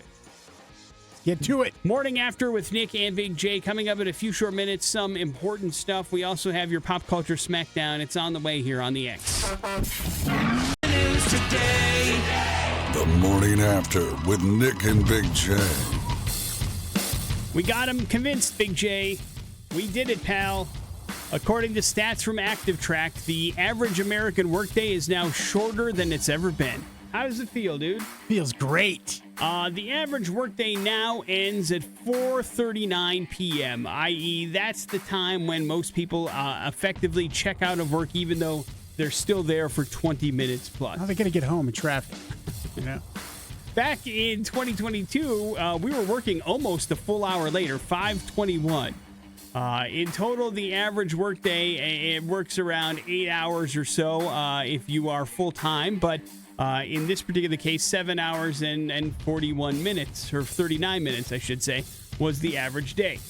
get to it. Morning After with Nick and Big J. Coming up in a few short minutes, some important stuff. We also have your Pop Culture Smackdown. It's on the way here on the X. News today. The Morning After with Nick and Big J. We got him convinced, Big J. We did it, pal. According to stats from ActiveTrack, the average American workday is now shorter than it's ever been. How does it feel, dude? Feels great. The average workday now ends at 4:39 p.m., i.e., that's the time when most people effectively check out of work, even though they're still there for 20 minutes plus. How are they going to get home in traffic? You know? Back in 2022, we were working almost a full hour later, 5:21. In total, the average workday, it works around 8 hours or so if you are full-time, but in this particular case, 7 hours and 41 minutes, or 39 minutes, I should say, was the average day.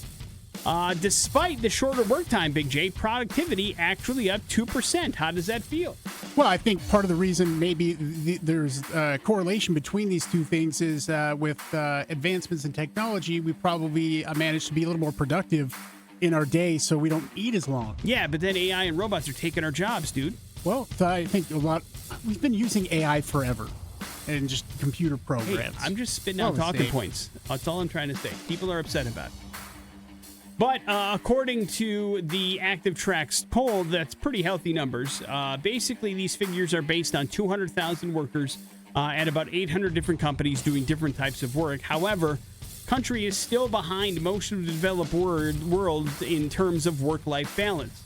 Despite the shorter work time, Big J, productivity actually up 2%. How does that feel? Well, I think part of the reason maybe there's a correlation between these two things is with advancements in technology, we probably managed to be a little more productive in our day so we don't eat as long. Yeah, but then AI and robots are taking our jobs, dude. Well, I think we've been using AI forever and just computer programs. Hey, I'm just spitting out talking points. That's all I'm trying to say. People are upset about it. But according to the ActiveTrack's poll, that's pretty healthy numbers. Basically, these figures are based on 200,000 workers at about 800 different companies doing different types of work. However, country is still behind most of the developed world in terms of work-life balance.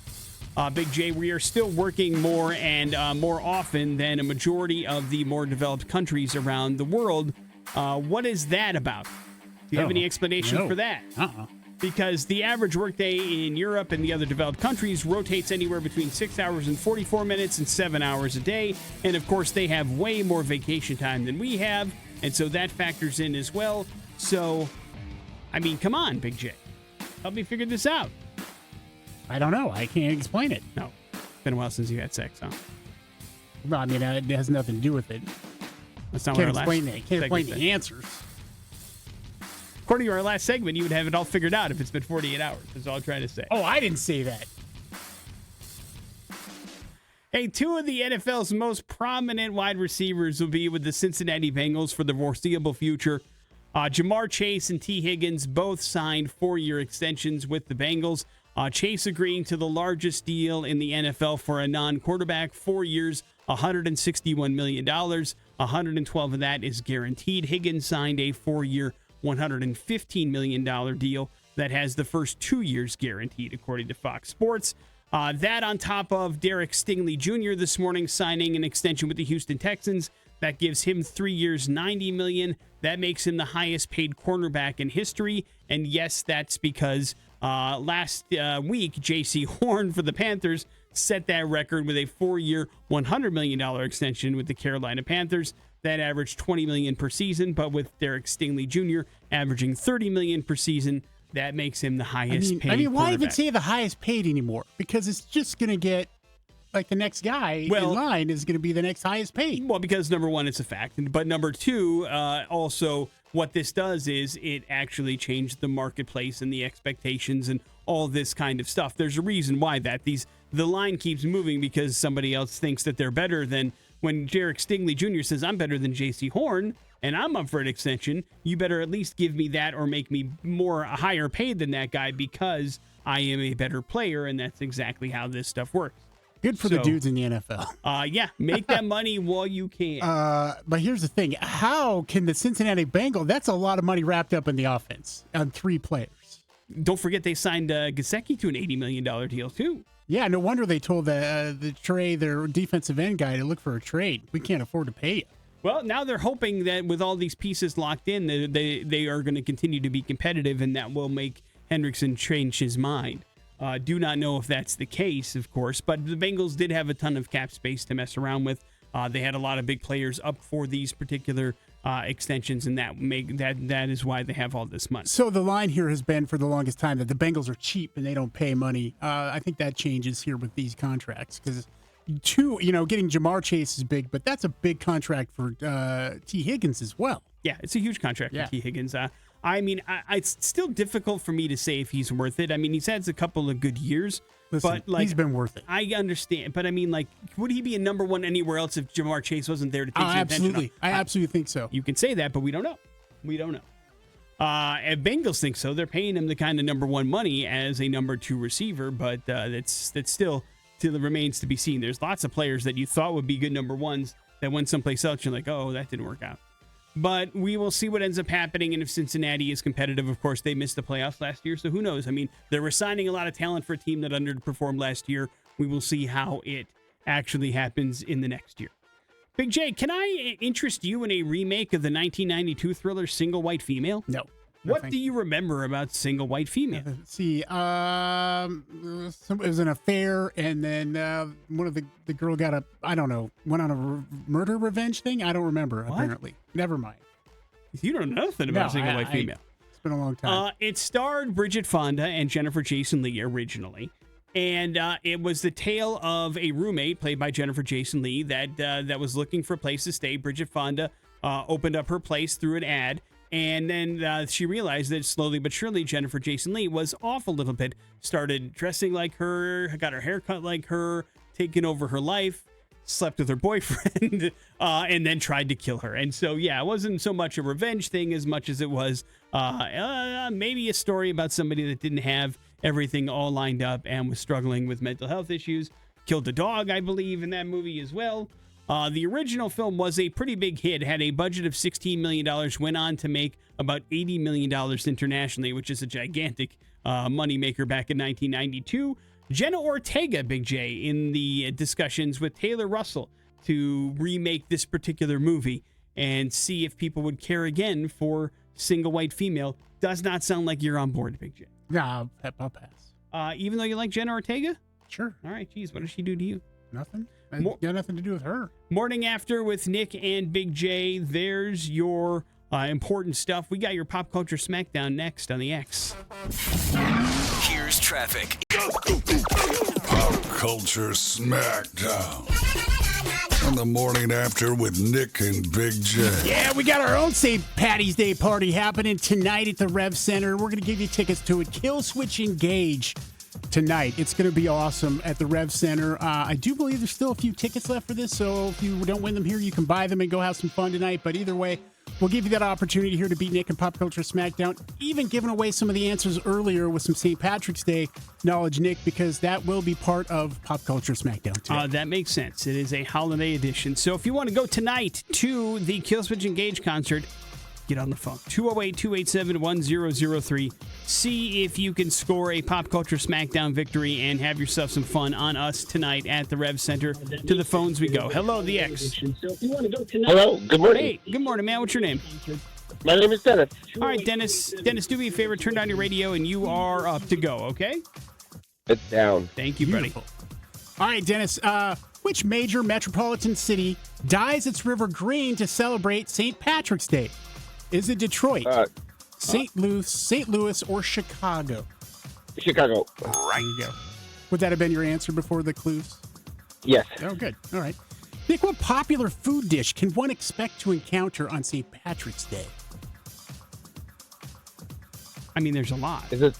Big J, we are still working more and more often than a majority of the more developed countries around the world. What is that about? Do you have any explanation for that? Because the average workday in Europe and the other developed countries rotates anywhere between 6 hours and 44 minutes and 7 hours a day. And of course, they have way more vacation time than we have. And so that factors in as well. So, I mean, come on, Big J. Help me figure this out. I don't know. I can't explain it. No. It's been a while since you had sex, huh? Well, I mean, it has nothing to do with it. That's not Can't what our explain last it. Can't explain segment the answers. According to our last segment, you would have it all figured out if it's been 48 hours. That's all I'm trying to say. Oh, I didn't say that. Hey, two of the NFL's most prominent wide receivers will be with the Cincinnati Bengals for the foreseeable future. Jamar Chase and T. Higgins both signed 4-year extensions with the Bengals. Chase agreeing to the largest deal in the NFL for a non-quarterback, 4 years, $161 million. 112 of that is guaranteed. Higgins signed a 4-year, $115 million deal that has the first 2 years guaranteed, according to Fox Sports. That on top of Derek Stingley Jr. this morning signing an extension with the Houston Texans. That gives him 3 years, $90 million. That makes him the highest paid cornerback in history. And yes, that's because last week, J.C. Horn for the Panthers set that record with a 4-year, $100 million extension with the Carolina Panthers. That averaged $20 million per season, but with Derek Stingley Jr. averaging $30 million per season, that makes him the highest paid why even say the highest paid anymore? Because it's just going to get, like, the next guy in line is going to be the next highest paid. Well, because number one, it's a fact. But number two, also, what this does is it actually changed the marketplace and the expectations and all this kind of stuff. There's a reason why the line keeps moving because somebody else thinks that they're better than when Derek Stingley Jr. says, I'm better than J.C. Horn, and I'm up for an extension, you better at least give me that or make me higher paid than that guy because I am a better player, and that's exactly how this stuff works. Good for the dudes in the NFL. Yeah, make that money while you can. But here's the thing. How can the Cincinnati Bengals, that's a lot of money wrapped up in the offense on 3 players. Don't forget they signed Gesicki to an $80 million deal, too. Yeah, no wonder they told their defensive end guy to look for a trade. We can't afford to pay you. Well, now they're hoping that with all these pieces locked in, they are going to continue to be competitive, and that will make Hendrickson change his mind. Do not know if that's the case, of course, but the Bengals did have a ton of cap space to mess around with. They had a lot of big players up for these particular extensions, and that is why they have all this money. So the line here has been for the longest time that the Bengals are cheap and they don't pay money. I think that changes here with these contracts because getting Jamar Chase is big, but that's a big contract for T. Higgins as well. Yeah, it's a huge contract for T. Higgins. I mean, it's still difficult for me to say if he's worth it. I mean, he's had a couple of good years. Listen, but he's been worth it. I understand. But I mean, like, would he be a number one anywhere else if Jamar Chase wasn't there to take some attention? I absolutely think so. You can say that, but we don't know. And Bengals think so. They're paying him the kind of number one money as a number two receiver, but that's still remains to be seen. There's lots of players that you thought would be good number ones that went someplace else. You're like, oh, that didn't work out. But we will see what ends up happening. And if Cincinnati is competitive, of course, they missed the playoffs last year. So who knows? I mean, they're resigning a lot of talent for a team that underperformed last year. We will see how it actually happens in the next year. Big J, can I interest you in a remake of the 1992 thriller Single White Female? No. What do you remember about Single White Female? Let's see. It was an affair, and then one of the girl got went on a murder revenge thing. I don't remember, apparently. Never mind. You don't know nothing about Single White Female. It's been a long time. It starred Bridget Fonda and Jennifer Jason Leigh originally. And it was the tale of a roommate played by Jennifer Jason Leigh that was looking for a place to stay. Bridget Fonda opened up her place through an ad. And then she realized that slowly but surely Jennifer Jason Leigh was off a little bit, started dressing like her, got her hair cut like her, taking over her life, slept with her boyfriend, and then tried to kill her. And so, yeah, it wasn't so much a revenge thing as much as it was maybe a story about somebody that didn't have everything all lined up and was struggling with mental health issues. Killed a dog, I believe, in that movie as well. The original film was a pretty big hit, had a budget of $16 million, went on to make about $80 million internationally, which is a gigantic moneymaker back in 1992. Jenna Ortega, Big J, in the discussions with Taylor Russell to remake this particular movie and see if people would care again for Single White Female. Does not sound like you're on board, Big J. Nah, I'll pass. Even though you like Jenna Ortega? Sure. All right, geez, what does she do to you? Nothing. Got nothing to do with her. Morning After with Nick and Big J. There's your important stuff. We got your Pop Culture Smackdown next on the X. Here's traffic. Pop Culture Smackdown. On the Morning After with Nick and Big J. Yeah, we got our own St. Patty's Day party happening tonight at the Rev Center. We're going to give you tickets to it. Kill Switch Engage tonight. It's going to be awesome at the Rev Center. I do believe there's still a few tickets left for this, so if you don't win them here, you can buy them and go have some fun tonight. But either way, we'll give you that opportunity here to beat Nick and Pop Culture Smackdown. Even giving away some of the answers earlier with some St. Patrick's Day knowledge, Nick, because that will be part of Pop Culture Smackdown too. That makes sense. It is a holiday edition. So if you want to go tonight to the Kill Switch Engage concert, get on the phone. 208-287-1003. See if you can score a Pop Culture Smackdown victory and have yourself some fun on us tonight at the Rev Center. To the phones we go. Hello, the X. Hello, good morning. Hey, good morning, man. What's your name? My name is Dennis. All right, Dennis. Dennis, do me a favor. Turn down your radio, and you are up to go, okay? It's down. Thank you, buddy. All right, Dennis. Which major metropolitan city dyes its river green to celebrate St. Patrick's Day? Is it Detroit, St. Louis, or Chicago? Chicago. Right. There you go. Would that have been your answer before the clues? Yes. Oh, good. All right. Nick, what popular food dish can one expect to encounter on St. Patrick's Day? I mean, there's a lot. Is this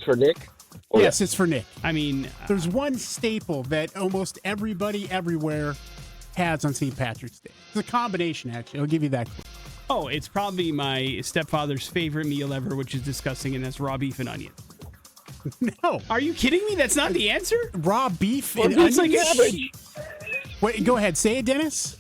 for Nick? Yes, it's for Nick. I mean, there's one staple that almost everybody everywhere has on St. Patrick's Day. It's a combination, actually. I'll give you that clue. Oh, it's probably my stepfather's favorite meal ever, which is disgusting, and that's raw beef and onions. No. Are you kidding me? That's not the answer? Raw beef and onions? Like cabbage. Wait, go ahead. Say it, Dennis.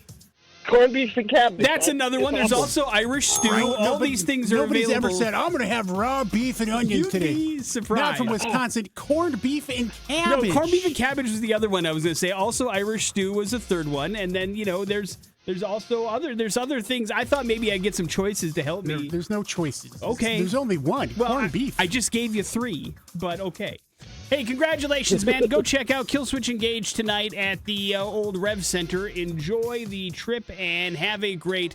Corned beef and cabbage. That's another one. There's also Irish stew. All these things are nobody's available. Nobody's ever said, I'm going to have raw beef and onions today. You'd be surprised. Not from Wisconsin. Corned beef and cabbage. No, corned beef and cabbage was the other one I was going to say. Also, Irish stew was the third one. And then, there's also other things. I thought maybe I'd get some choices to help me. There's no choices. Okay. There's only one. Well, corned beef. I just gave you three, but okay. Hey, congratulations, man. Go check out Kill Switch Engage tonight at the old Rev Center. Enjoy the trip and have a great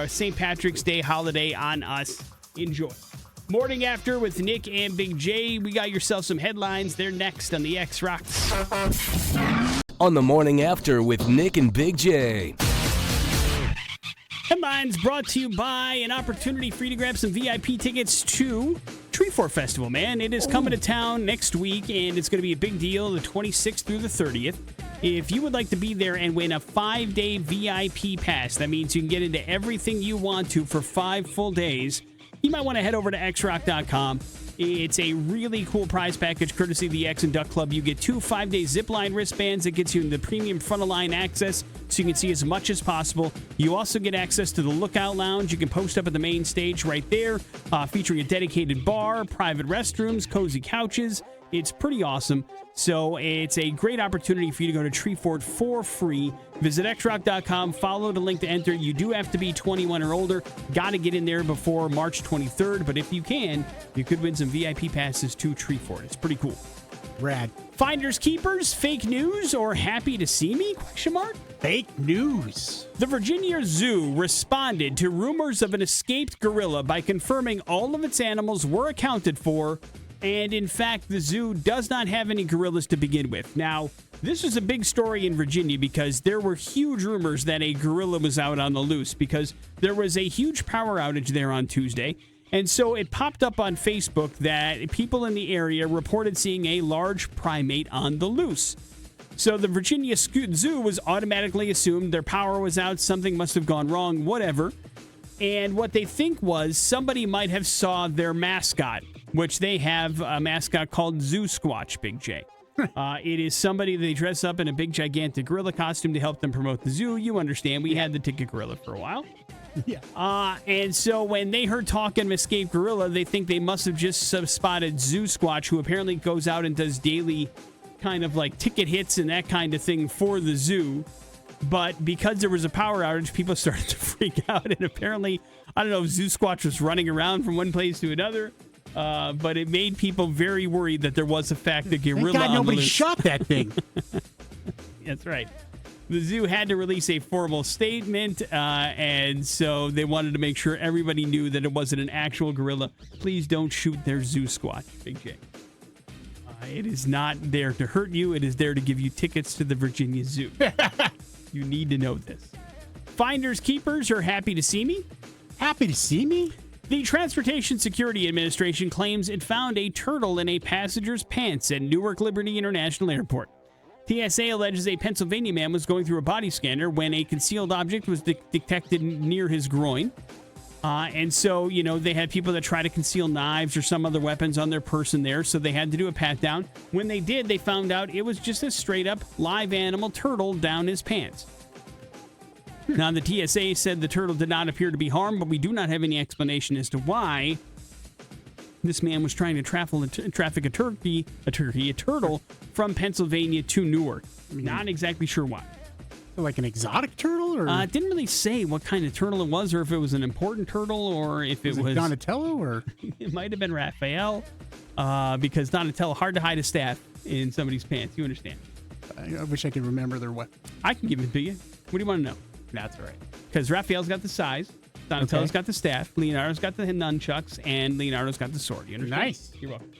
St. Patrick's Day holiday on us. Enjoy. Morning After with Nick and Big J. We got yourself some headlines. They're next on the X Rocks. On the Morning After with Nick and Big J. Headlines brought to you by an opportunity for you to grab some VIP tickets to Treefort Festival, man. It is coming to town next week, and it's going to be a big deal, the 26th through the 30th. If you would like to be there and win a 5-day VIP pass, that means you can get into everything you want to for 5 full days, you might want to head over to xrock.com. It's a really cool prize package courtesy of the X and Duck Club. You get 2 5-day zipline wristbands that gets you in the premium front-of-line access so you can see as much as possible. You also get access to the Lookout Lounge. You can post up at the main stage right there, featuring a dedicated bar, private restrooms, cozy couches. It's pretty awesome. So it's a great opportunity for you to go to Treefort for free. Visit xrock.com. Follow the link to enter. You do have to be 21 or older. Got to get in there before March 23rd. But if you can, you could win some VIP passes to Treefort. It's pretty cool. Rad. Finders keepers, fake news, or happy to see me? Question mark. Fake news. The Virginia Zoo responded to rumors of an escaped gorilla by confirming all of its animals were accounted for. And in fact, the zoo does not have any gorillas to begin with. Now, this was a big story in Virginia because there were huge rumors that a gorilla was out on the loose because there was a huge power outage there on Tuesday. And so it popped up on Facebook that people in the area reported seeing a large primate on the loose. So the Virginia Zoo was automatically assumed their power was out, something must have gone wrong, whatever. And what they think was somebody might have saw their mascot, which they have a mascot called Zoo Squatch, Big J. It is somebody they dress up in a big, gigantic gorilla costume to help them promote the zoo. You understand, we had the ticket gorilla for a while. Yeah. And so when they heard talking of escaped gorilla, they think they must have just spotted Zoo Squatch, who apparently goes out and does daily kind of like ticket hits and that kind of thing for the zoo. But because there was a power outage, people started to freak out. And apparently, I don't know if Zoo Squatch was running around from one place to another. But it made people very worried that there was, in fact, a gorilla. Thank God on nobody the loose. shot that thing. That's right. The zoo had to release a formal statement, and so they wanted to make sure everybody knew that it wasn't an actual gorilla. Please don't shoot their Zoo Squatch, Big J. It is not there to hurt you. It is there to give you tickets to the Virginia Zoo. You need to know this. Finders keepers are happy to see me. Happy to see me? The Transportation Security Administration claims it found a turtle in a passenger's pants at Newark Liberty International Airport. TSA alleges a Pennsylvania man was going through a body scanner when a concealed object was detected near his groin. And so, you know, they had people that try to conceal knives or some other weapons on their person there, so they had to do a pat down. When they did, they found out it was just a straight up live animal turtle down his pants. Now, the TSA said the turtle did not appear to be harmed, but we do not have any explanation as to why this man was trying to traffic a turtle from Pennsylvania to Newark. Not exactly sure why. Like an exotic turtle? Or it didn't really say what kind of turtle it was, or if it was an important turtle, or if it was Donatello, or it might have been Raphael, because Donatello hard to hide a staff in somebody's pants. You understand? I wish I could remember their weapon. I can give it to you. What do you want to know? That's all right. Because Raphael's got the size, Donatello's got the staff, Leonardo's got the nunchucks, and Leonardo's got the sword. You understand? Nice. You're welcome.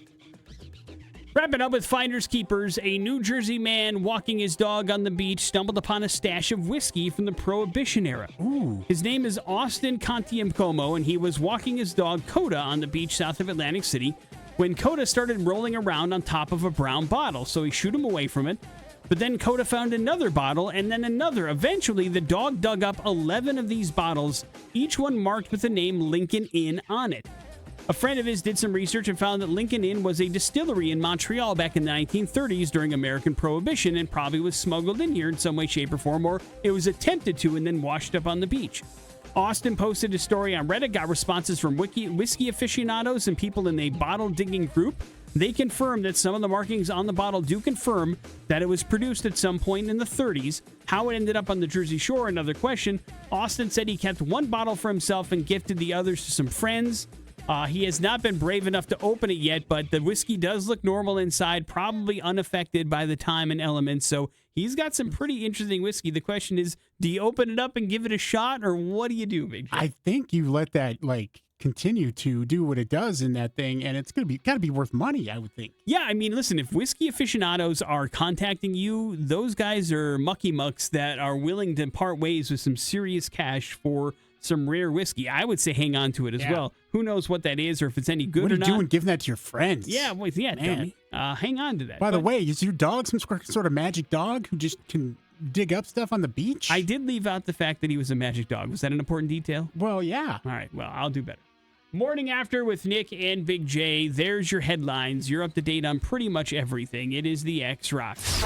Wrapping up with Finders Keepers, a New Jersey man walking his dog on the beach stumbled upon a stash of whiskey from the Prohibition era. Ooh. His name is Austin Contiamcomo, and he was walking his dog Coda on the beach south of Atlantic City when Coda started rolling around on top of a brown bottle, so he shooed him away from it. But then Coda found another bottle and then another. Eventually, the dog dug up 11 of these bottles, each one marked with the name Lincoln Inn on it. A friend of his did some research and found that Lincoln Inn was a distillery in Montreal back in the 1930s during American Prohibition and probably was smuggled in here in some way, shape, or form, or it was attempted to and then washed up on the beach. Austin posted a story on Reddit, got responses from whiskey aficionados and people in a bottle digging group. They confirmed that some of the markings on the bottle do confirm that it was produced at some point in the 30s. How it ended up on the Jersey Shore, another question. Austin said he kept one bottle for himself and gifted the others to some friends. He has not been brave enough to open it yet, but the whiskey does look normal inside, probably unaffected by the time and elements. So he's got some pretty interesting whiskey. The question is, do you open it up and give it a shot, or what do you do, Big J? I think you let that, continue to do what it does in that thing, and it's got to be worth money, I would think. Yeah, I mean, listen, if whiskey aficionados are contacting you, those guys are mucky mucks that are willing to part ways with some serious cash for some rare whiskey. I would say hang on to it as well. Who knows what that is or if it's any good or not. What are you doing giving that to your friends? Yeah, well, yeah, dummy. Hang on to that. By the way, is your dog some sort of magic dog who just can dig up stuff on the beach? I did leave out the fact that he was a magic dog. Was that an important detail? Well, yeah. All right, well, I'll do better. Morning After with Nick and Big J. There's your headlines. You're up to date on pretty much everything. It is the X Rocks.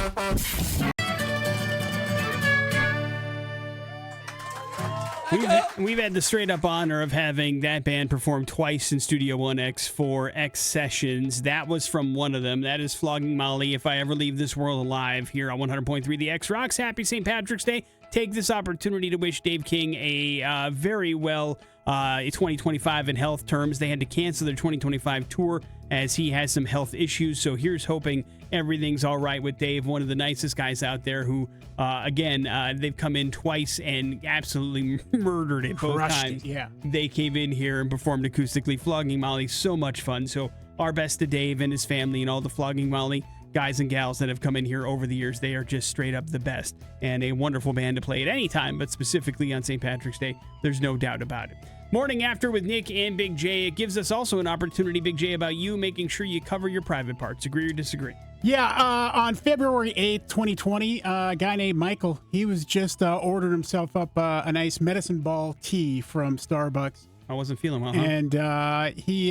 We've had the straight up honor of having that band perform twice in Studio 1X for X Sessions. That was from one of them. That is Flogging Molley, If I Ever Leave This World Alive, here on 100.3 The X Rocks. Happy St. Patrick's Day. Take this opportunity to wish Dave King a very well 2025 in health terms. They had to cancel their 2025 tour as he has some health issues. So here's hoping everything's all right with Dave, one of the nicest guys out there who, they've come in twice and absolutely murdered it both times. They came in here and performed acoustically. Flogging Molley, so much fun. So our best to Dave and his family and all the Flogging Molley guys and gals that have come in here over the years. They are just straight up the best and a wonderful band to play at any time, but specifically on St. Patrick's Day, there's no doubt about it. Morning After with Nick and Big J. It gives us also an opportunity, Big J, about you making sure you cover your private parts. Agree or disagree? Yeah, on February 8th, 2020, a guy named Michael, he was just ordered himself up a nice medicine ball tea from Starbucks. I wasn't feeling well, huh? And he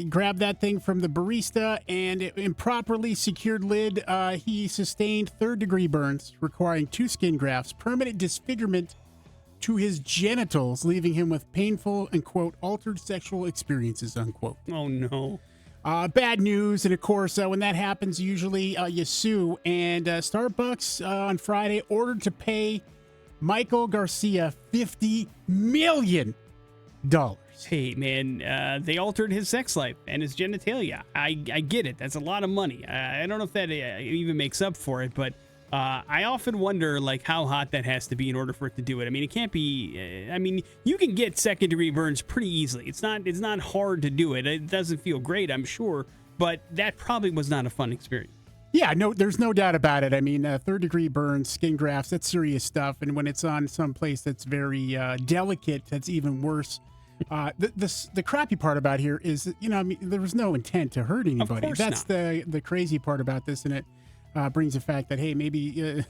grabbed that thing from the barista, and it improperly secured lid. He sustained third-degree burns, requiring 2 skin grafts, permanent disfigurement to his genitals, leaving him with painful and, quote, altered sexual experiences, unquote. Oh, no. Bad news. And, of course, when that happens, usually you sue. And Starbucks on Friday ordered to pay Michael Garcia $50 million. Hey, man, they altered his sex life and his genitalia. I get it. That's a lot of money. I don't know if that even makes up for it, but I often wonder, like, how hot that has to be in order for it to do it. I mean, it can't be. You can get second-degree burns pretty easily. It's not hard to do it. It doesn't feel great, I'm sure, but that probably was not a fun experience. Yeah, no, there's no doubt about it. I mean, third-degry burns, skin grafts, that's serious stuff, and when it's on some place that's very delicate, that's even worse. The crappy part about here is, there was no intent to hurt anybody. Of course That's not. the crazy part about this, and it brings the fact that, hey, maybe,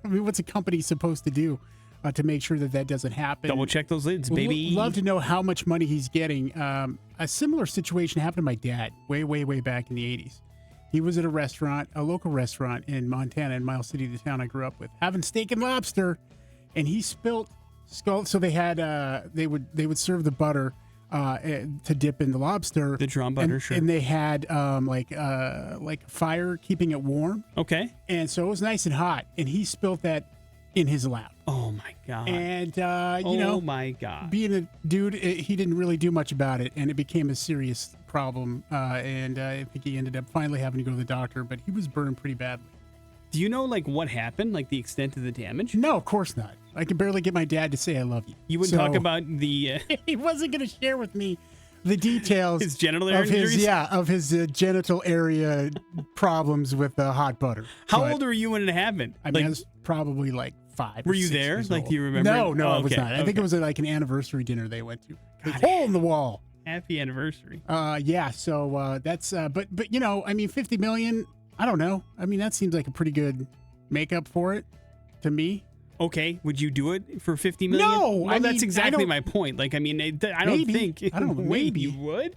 what's a company supposed to do to make sure that doesn't happen? Double check those lids, baby. Love to know how much money he's getting. A similar situation happened to my dad way, way, way back in the 80s. He was at a local restaurant in Montana, in Miles City, the town I grew up with, having steak and lobster, and he spilt skull. So they had they would serve the butter to dip in the lobster, the drawn butter, and, sure. and they had like fire keeping it warm. Okay, and so it was nice and hot, and he spilt that in his lap. Oh my god! And oh my god, being a dude, he didn't really do much about it, and it became a serious problem. And I think he ended up finally having to go to the doctor, but he was burned pretty badly. Do you know, like, what happened, like the extent of the damage? No, of course not. I could barely get my dad to say I love you. You wouldn't talk about the... he wasn't going to share with me the details his genital area injuries? Of his genital area problems with hot butter. How old were you when it happened? I mean, I was probably like 5 Were or you 6 there? years Like, old. do you remember? No, I was okay, not. I think it was like an anniversary dinner they went to. God, Hole in the wall. Happy anniversary. Yeah, so that's... but I mean, $50 million, I don't know. I mean, that seems like a pretty good makeup for it to me. Okay, would you do it for $50 million? No, well, that's exactly my point. Like, I mean, I don't think. I don't know. Maybe you would.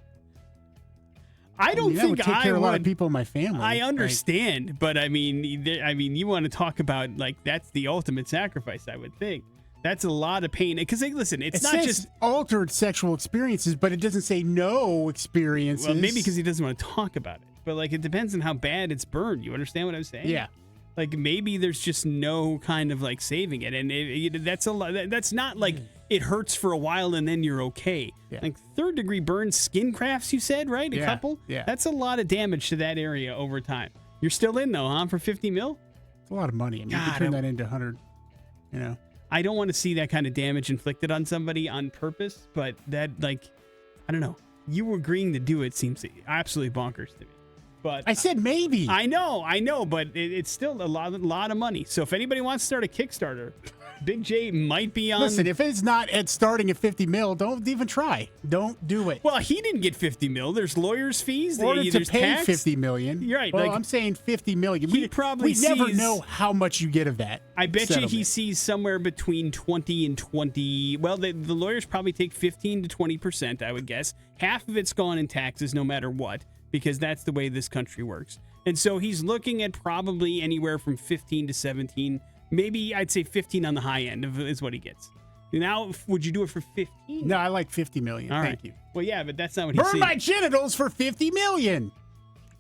I don't that think would take care of a lot of people in my family. I understand, but I mean, you want to talk about, like, that's the ultimate sacrifice. I would think that's a lot of pain. Because, listen, it's not just altered sexual experiences, but it doesn't say no experiences. Well, maybe because he doesn't want to talk about it. But, like, it depends on how bad it's burned. You understand what I'm saying? Yeah. Like, maybe there's just no kind of, like, saving it. And that's a lot. That's not like it hurts for a while and then you're okay. Yeah. Like, third-degree burns, skin crafts, you said, right? A couple? Yeah. That's a lot of damage to that area over time. You're still in, though, huh, for $50 million? It's a lot of money. I mean, you could turn that into 100, I don't want to see that kind of damage inflicted on somebody on purpose, but that, like, I don't know. You agreeing to do it seems absolutely bonkers to me. But I said maybe. I know, but it's still a lot of money. So if anybody wants to start a Kickstarter Big J might be on. Listen, if it's not at starting at 50 mil, don't even try. Don't do it. Well, he didn't get 50 mil. There's lawyers' fees. In order to there's pay tax. 50 million. You're right. Well, like, I'm saying 50 million. He probably we never sees- know how much you get of that. I bet settlement. you he sees somewhere between 20 and 20. Well, the lawyers probably take 15 to 20%, I would guess. Half of it's gone in taxes no matter what, because that's the way this country works. And so he's looking at probably anywhere from 15 to 17. Maybe I'd say 15 on the high end is what he gets. Now, would you do it for 15? No, I like 50 million. All Thank right. you. Well, yeah, but that's not what he Burn sees. my genitals for 50 million.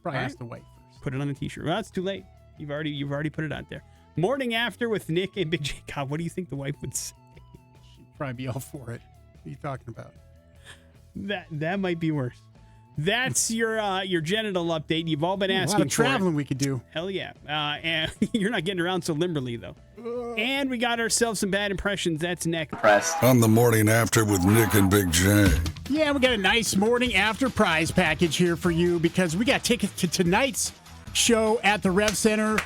Probably All has right. to wait first. Put it on a t-shirt. Well, it's too late. You've already put it out there. Morning After with Nick and Big J. God, what do you think the wife would say? She'd probably be all for it. What are you talking about? That might be worse. That's your genital update. You've all been A asking lot of for traveling it. we could do. Hell yeah. And you're not getting around so limberly, though. And we got ourselves some bad impressions. That's next. On the Morning After with Nick and Big J. Yeah, we got a nice morning after prize package here for you because we got tickets to tonight's show at the Rev Center.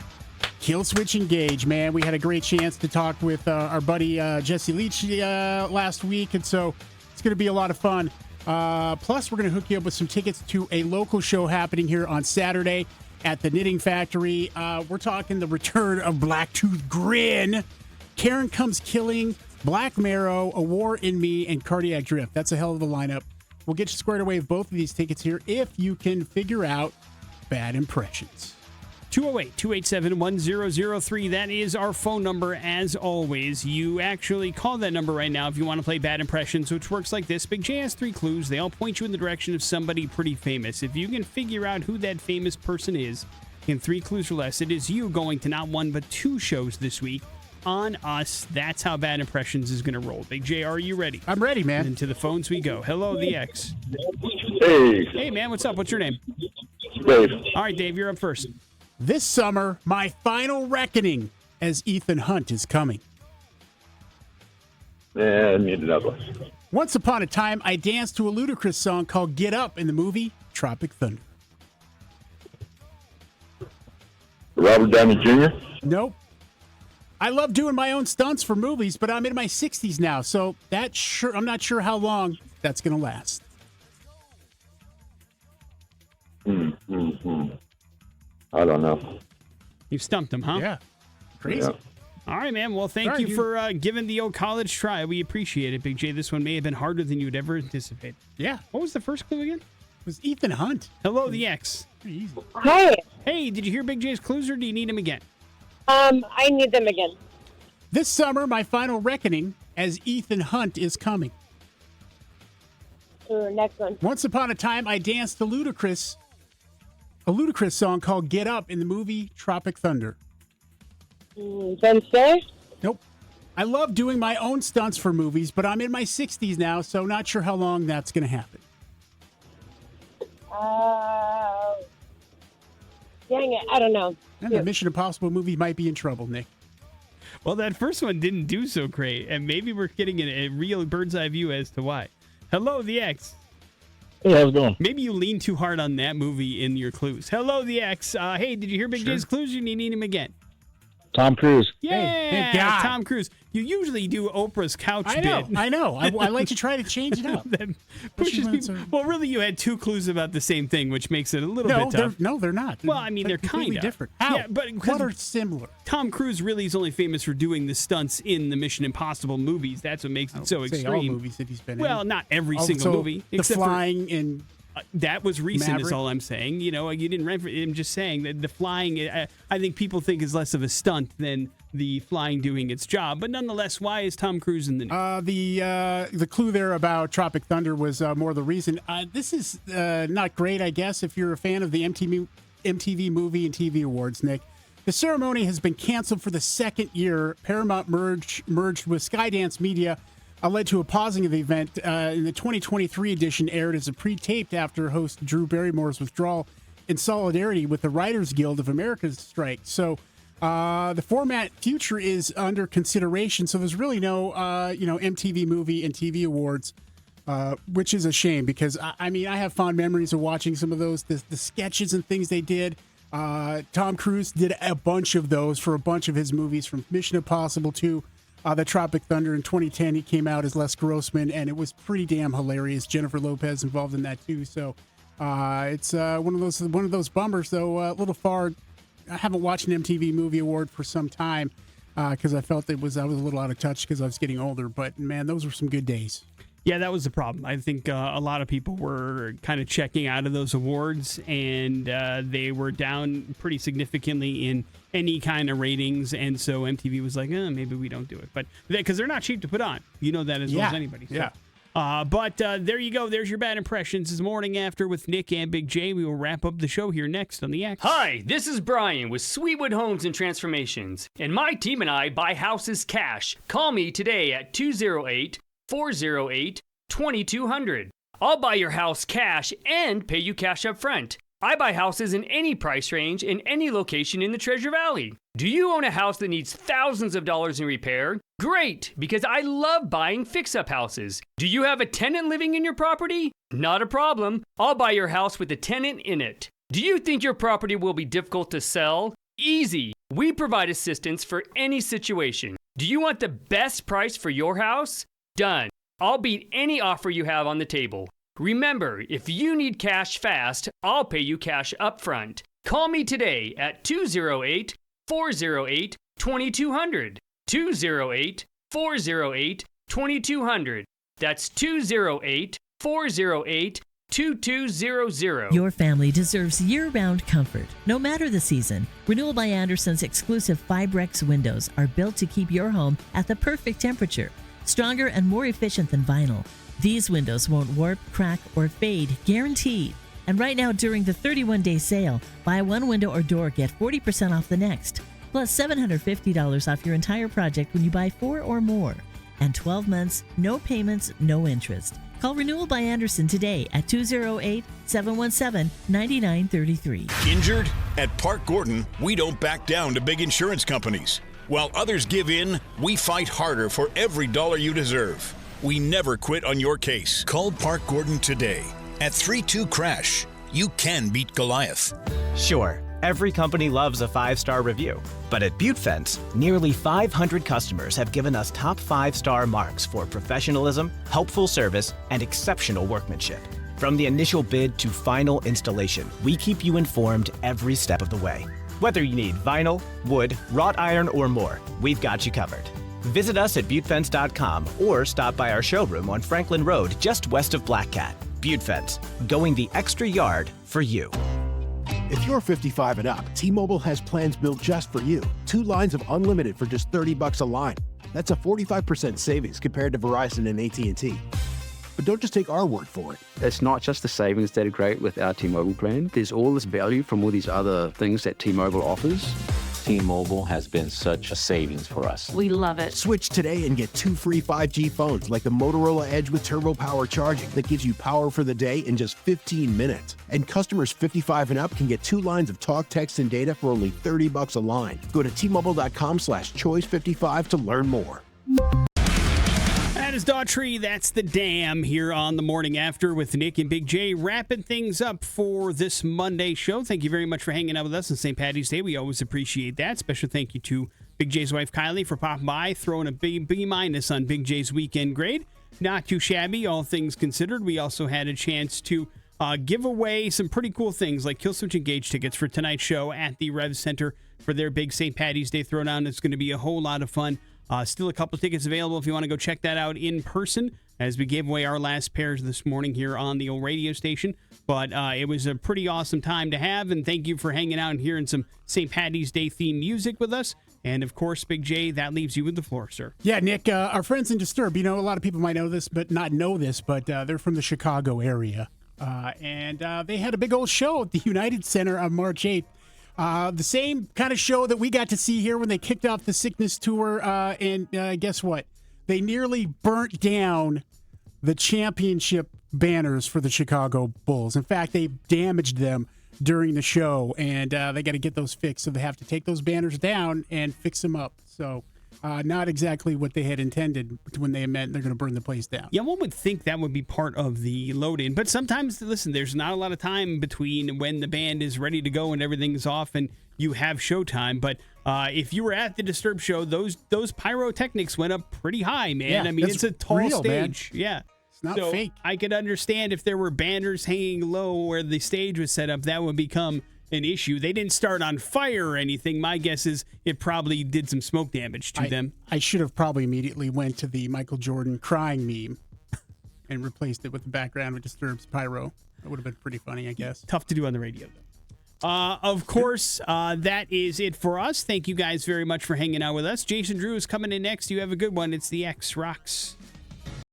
Kill Switch Engage, man. We had a great chance to talk with our buddy Jesse Leach last week, and so it's going to be a lot of fun. Plus, we're going to hook you up with some tickets to a local show happening here on Saturday at the Knitting Factory. We're talking the return of Blacktooth Grin, Karen Comes Killing, Black Marrow, A War in Me, and Cardiac Drift. That's a hell of a lineup. We'll get you squared away with both of these tickets here if you can figure out bad impressions. 208-287-1003. That is our phone number, as always. You actually call that number right now if you want to play Bad Impressions, which works like this. Big J has 3 clues. They all point you in the direction of somebody pretty famous. If you can figure out who that famous person is in 3 clues or less, it is you going to not 1 but 2 shows this week on us. That's how Bad Impressions is going to roll. Big J, are you ready? I'm ready, man. And to the phones we go. Hello, the X. Hey, Hey, man, what's up? What's your name? Dave. All right, Dave, you're up first. This summer, my final reckoning as Ethan Hunt is coming. And Muted Douglas. Once upon a time, I danced to a Ludacris song called Get Up in the movie Tropic Thunder. Robert Downey Jr. Nope. I love doing my own stunts for movies, but I'm in my 60s now, so I'm not sure how long that's going to last. I don't know. You stumped him, huh? Yeah. Crazy. Yeah. All right, man. Well, thank All right, you dude. for giving the old college try. We appreciate it, Big J. This one may have been harder than you'd ever anticipate. Yeah. What was the first clue again? It was Ethan Hunt. Hello, the X. Pretty easy. Hi. Hey, did you hear Big J's clues, or do you need him again? I need them again. This summer, my final reckoning as Ethan Hunt is coming. Sure, next one. Once upon a time, I danced to a Ludacris song called Get Up in the movie Tropic Thunder. Ben Stiller? Nope. I love doing my own stunts for movies, but I'm in my 60s now, so not sure how long that's going to happen. Dang it, I don't know. And the Mission Impossible movie might be in trouble, Nick. Well, that first one didn't do so great, and maybe we're getting a real bird's eye view as to why. Hello, the X. Hey, how's it going? Maybe you lean too hard on that movie in your clues. Hello, the X. Hey, did you hear Big J's clues? You need him again. Tom Cruise. Yeah, thank God. Tom Cruise. You usually do Oprah's couch I know. bit. I know. I like to try to change it up. That pushes people. Well, really, you had 2 clues about the same thing, which makes it a little bit tough. They're not. Well, I mean, they're completely kind of different. How? Yeah, but what are similar? Tom Cruise really is only famous for doing the stunts in the Mission Impossible movies. That's what makes it so Say extreme. all movies that he's been in. Well, not every Also, single movie. The except for- flying and that was recent, Maverick. is all I'm saying. You know, you didn't rent for. I'm just saying that the flying, I think people think is less of a stunt than the flying doing its job. But nonetheless, why is Tom Cruise in the news? The clue there about Tropic Thunder was more the reason. This is not great, I guess, if you're a fan of the MTV Movie and TV Awards, Nick. The ceremony has been canceled for the 2nd year. Paramount merged with Skydance Media led to a pausing of the event. In the 2023 edition aired as a pre-taped after host Drew Barrymore's withdrawal in solidarity with the Writers Guild of America's strike. So the format future is under consideration. So there's really no, MTV Movie and TV Awards, which is a shame because, I have fond memories of watching some of those, the sketches and things they did. Tom Cruise did a bunch of those for a bunch of his movies, from Mission Impossible to the Tropic Thunder. In 2010, he came out as Les Grossman, and it was pretty damn hilarious. Jennifer Lopez involved in that too. So it's one of those bummers, though. A little far. I haven't watched an MTV Movie Award for some time because I felt I was a little out of touch because I was getting older. But man, those were some good days. Yeah, that was the problem. I think a lot of people were kind of checking out of those awards, and they were down pretty significantly in any kind of ratings. And so MTV was like, maybe we don't do it. But because they're not cheap to put on. You know that as well as anybody. So. Yeah. But there you go. There's your bad impressions. This morning after with Nick and Big J. We will wrap up the show here next on the X. Hi, this is Brian with Sweetwood Homes and Transformations. And my team and I buy houses cash. Call me today at 208-408-2200. I'll buy your house cash and pay you cash up front. I buy houses in any price range in any location in the Treasure Valley. Do you own a house that needs thousands of dollars in repair? Great, because I love buying fix-up houses. Do you have a tenant living in your property? Not a problem. I'll buy your house with a tenant in it. Do you think your property will be difficult to sell? Easy. We provide assistance for any situation. Do you want the best price for your house? Done. I'll beat any offer you have on the table. Remember, if you need cash fast, I'll pay you cash up front. Call me today at 208-408-2200. 208-408-2200. That's 208-408-2200. Your family deserves year-round comfort, no matter the season. Renewal by Anderson's exclusive Fibrex windows are built to keep your home at the perfect temperature. Stronger and more efficient than vinyl. These windows won't warp, crack, or fade, guaranteed. And right now, during the 31-day sale, buy one window or door, get 40% off the next. Plus $750 off your entire project when you buy 4 or more. And 12 months, no payments, no interest. Call Renewal by Anderson today at 208-717-9933. Injured? At Park Gordon, we don't back down to big insurance companies. While others give in, we fight harder for every dollar you deserve. We never quit on your case. Call Park Gordon today at 32-CRASH. You can beat Goliath. Sure, every company loves a 5-star review. But at Butte Fence, nearly 500 customers have given us top 5-star marks for professionalism, helpful service, and exceptional workmanship. From the initial bid to final installation, we keep you informed every step of the way. Whether you need vinyl, wood, wrought iron, or more, we've got you covered. Visit us at buttefence.com or stop by our showroom on Franklin Road just west of Black Cat. Butte Fence, going the extra yard for you. If you're 55 and up, T-Mobile has plans built just for you. 2 lines of unlimited for just $30 a line. That's a 45% savings compared to Verizon and AT&T. But don't just take our word for it. It's not just the savings that are great with our T-Mobile plan. There's all this value from all these other things that T-Mobile offers. T-Mobile has been such a savings for us. We love it. Switch today and get 2 free 5G phones like the Motorola Edge with Turbo Power charging that gives you power for the day in just 15 minutes. And customers 55 and up can get 2 lines of talk, text, and data for only $30 a line. Go to T-Mobile.com/choice55 to learn more. That is Daughtry. That's the Dam here on the Morning After with Nick and Big J, wrapping things up for this Monday show. Thank you very much for hanging out with us on St. Paddy's Day. We always appreciate that. Special thank you to Big J's wife, Kylie, for popping by, throwing a B- on Big J's weekend grade. Not too shabby, all things considered. We also had a chance to give away some pretty cool things like Killswitch Engage tickets for tonight's show at the Rev Center for their big St. Paddy's Day throwdown. It's going to be a whole lot of fun. Still a couple tickets available if you want to go check that out in person, as we gave away our last pairs this morning here on the old radio station. But it was a pretty awesome time to have, and thank you for hanging out and hearing some St. Paddy's Day themed music with us. And, of course, Big J, that leaves you with the floor, sir. Yeah, Nick, our friends in Disturb, a lot of people might know this, but not know this, but they're from the Chicago area. And they had a big old show at the United Center on March 8th. The same kind of show that we got to see here when they kicked off the Sickness Tour. And guess what? They nearly burnt down the championship banners for the Chicago Bulls. In fact, they damaged them during the show, and they got to get those fixed. So they have to take those banners down and fix them up. So not exactly what they had intended when they meant they're going to burn the place down. Yeah, one would think that would be part of the load-in. But sometimes, listen, there's not a lot of time between when the band is ready to go and everything's off and you have showtime. But If you were at the Disturbed show, those pyrotechnics went up pretty high, man. Yeah, I mean, it's it's a tall real, man. stage. Yeah. It's not So fake. I could understand if there were banners hanging low where the stage was set up, that would become an issue. They didn't start on fire or anything. My guess is it probably did some smoke damage to them. I should have probably immediately went to the Michael Jordan crying meme and replaced it with the background with Disturbed's pyro. That would have been pretty funny, I guess. Tough to do on the radio, though. Of course, that is it for us. Thank you guys very much for hanging out with us. Jason Drew is coming in next. You have a good one. It's the X Rocks.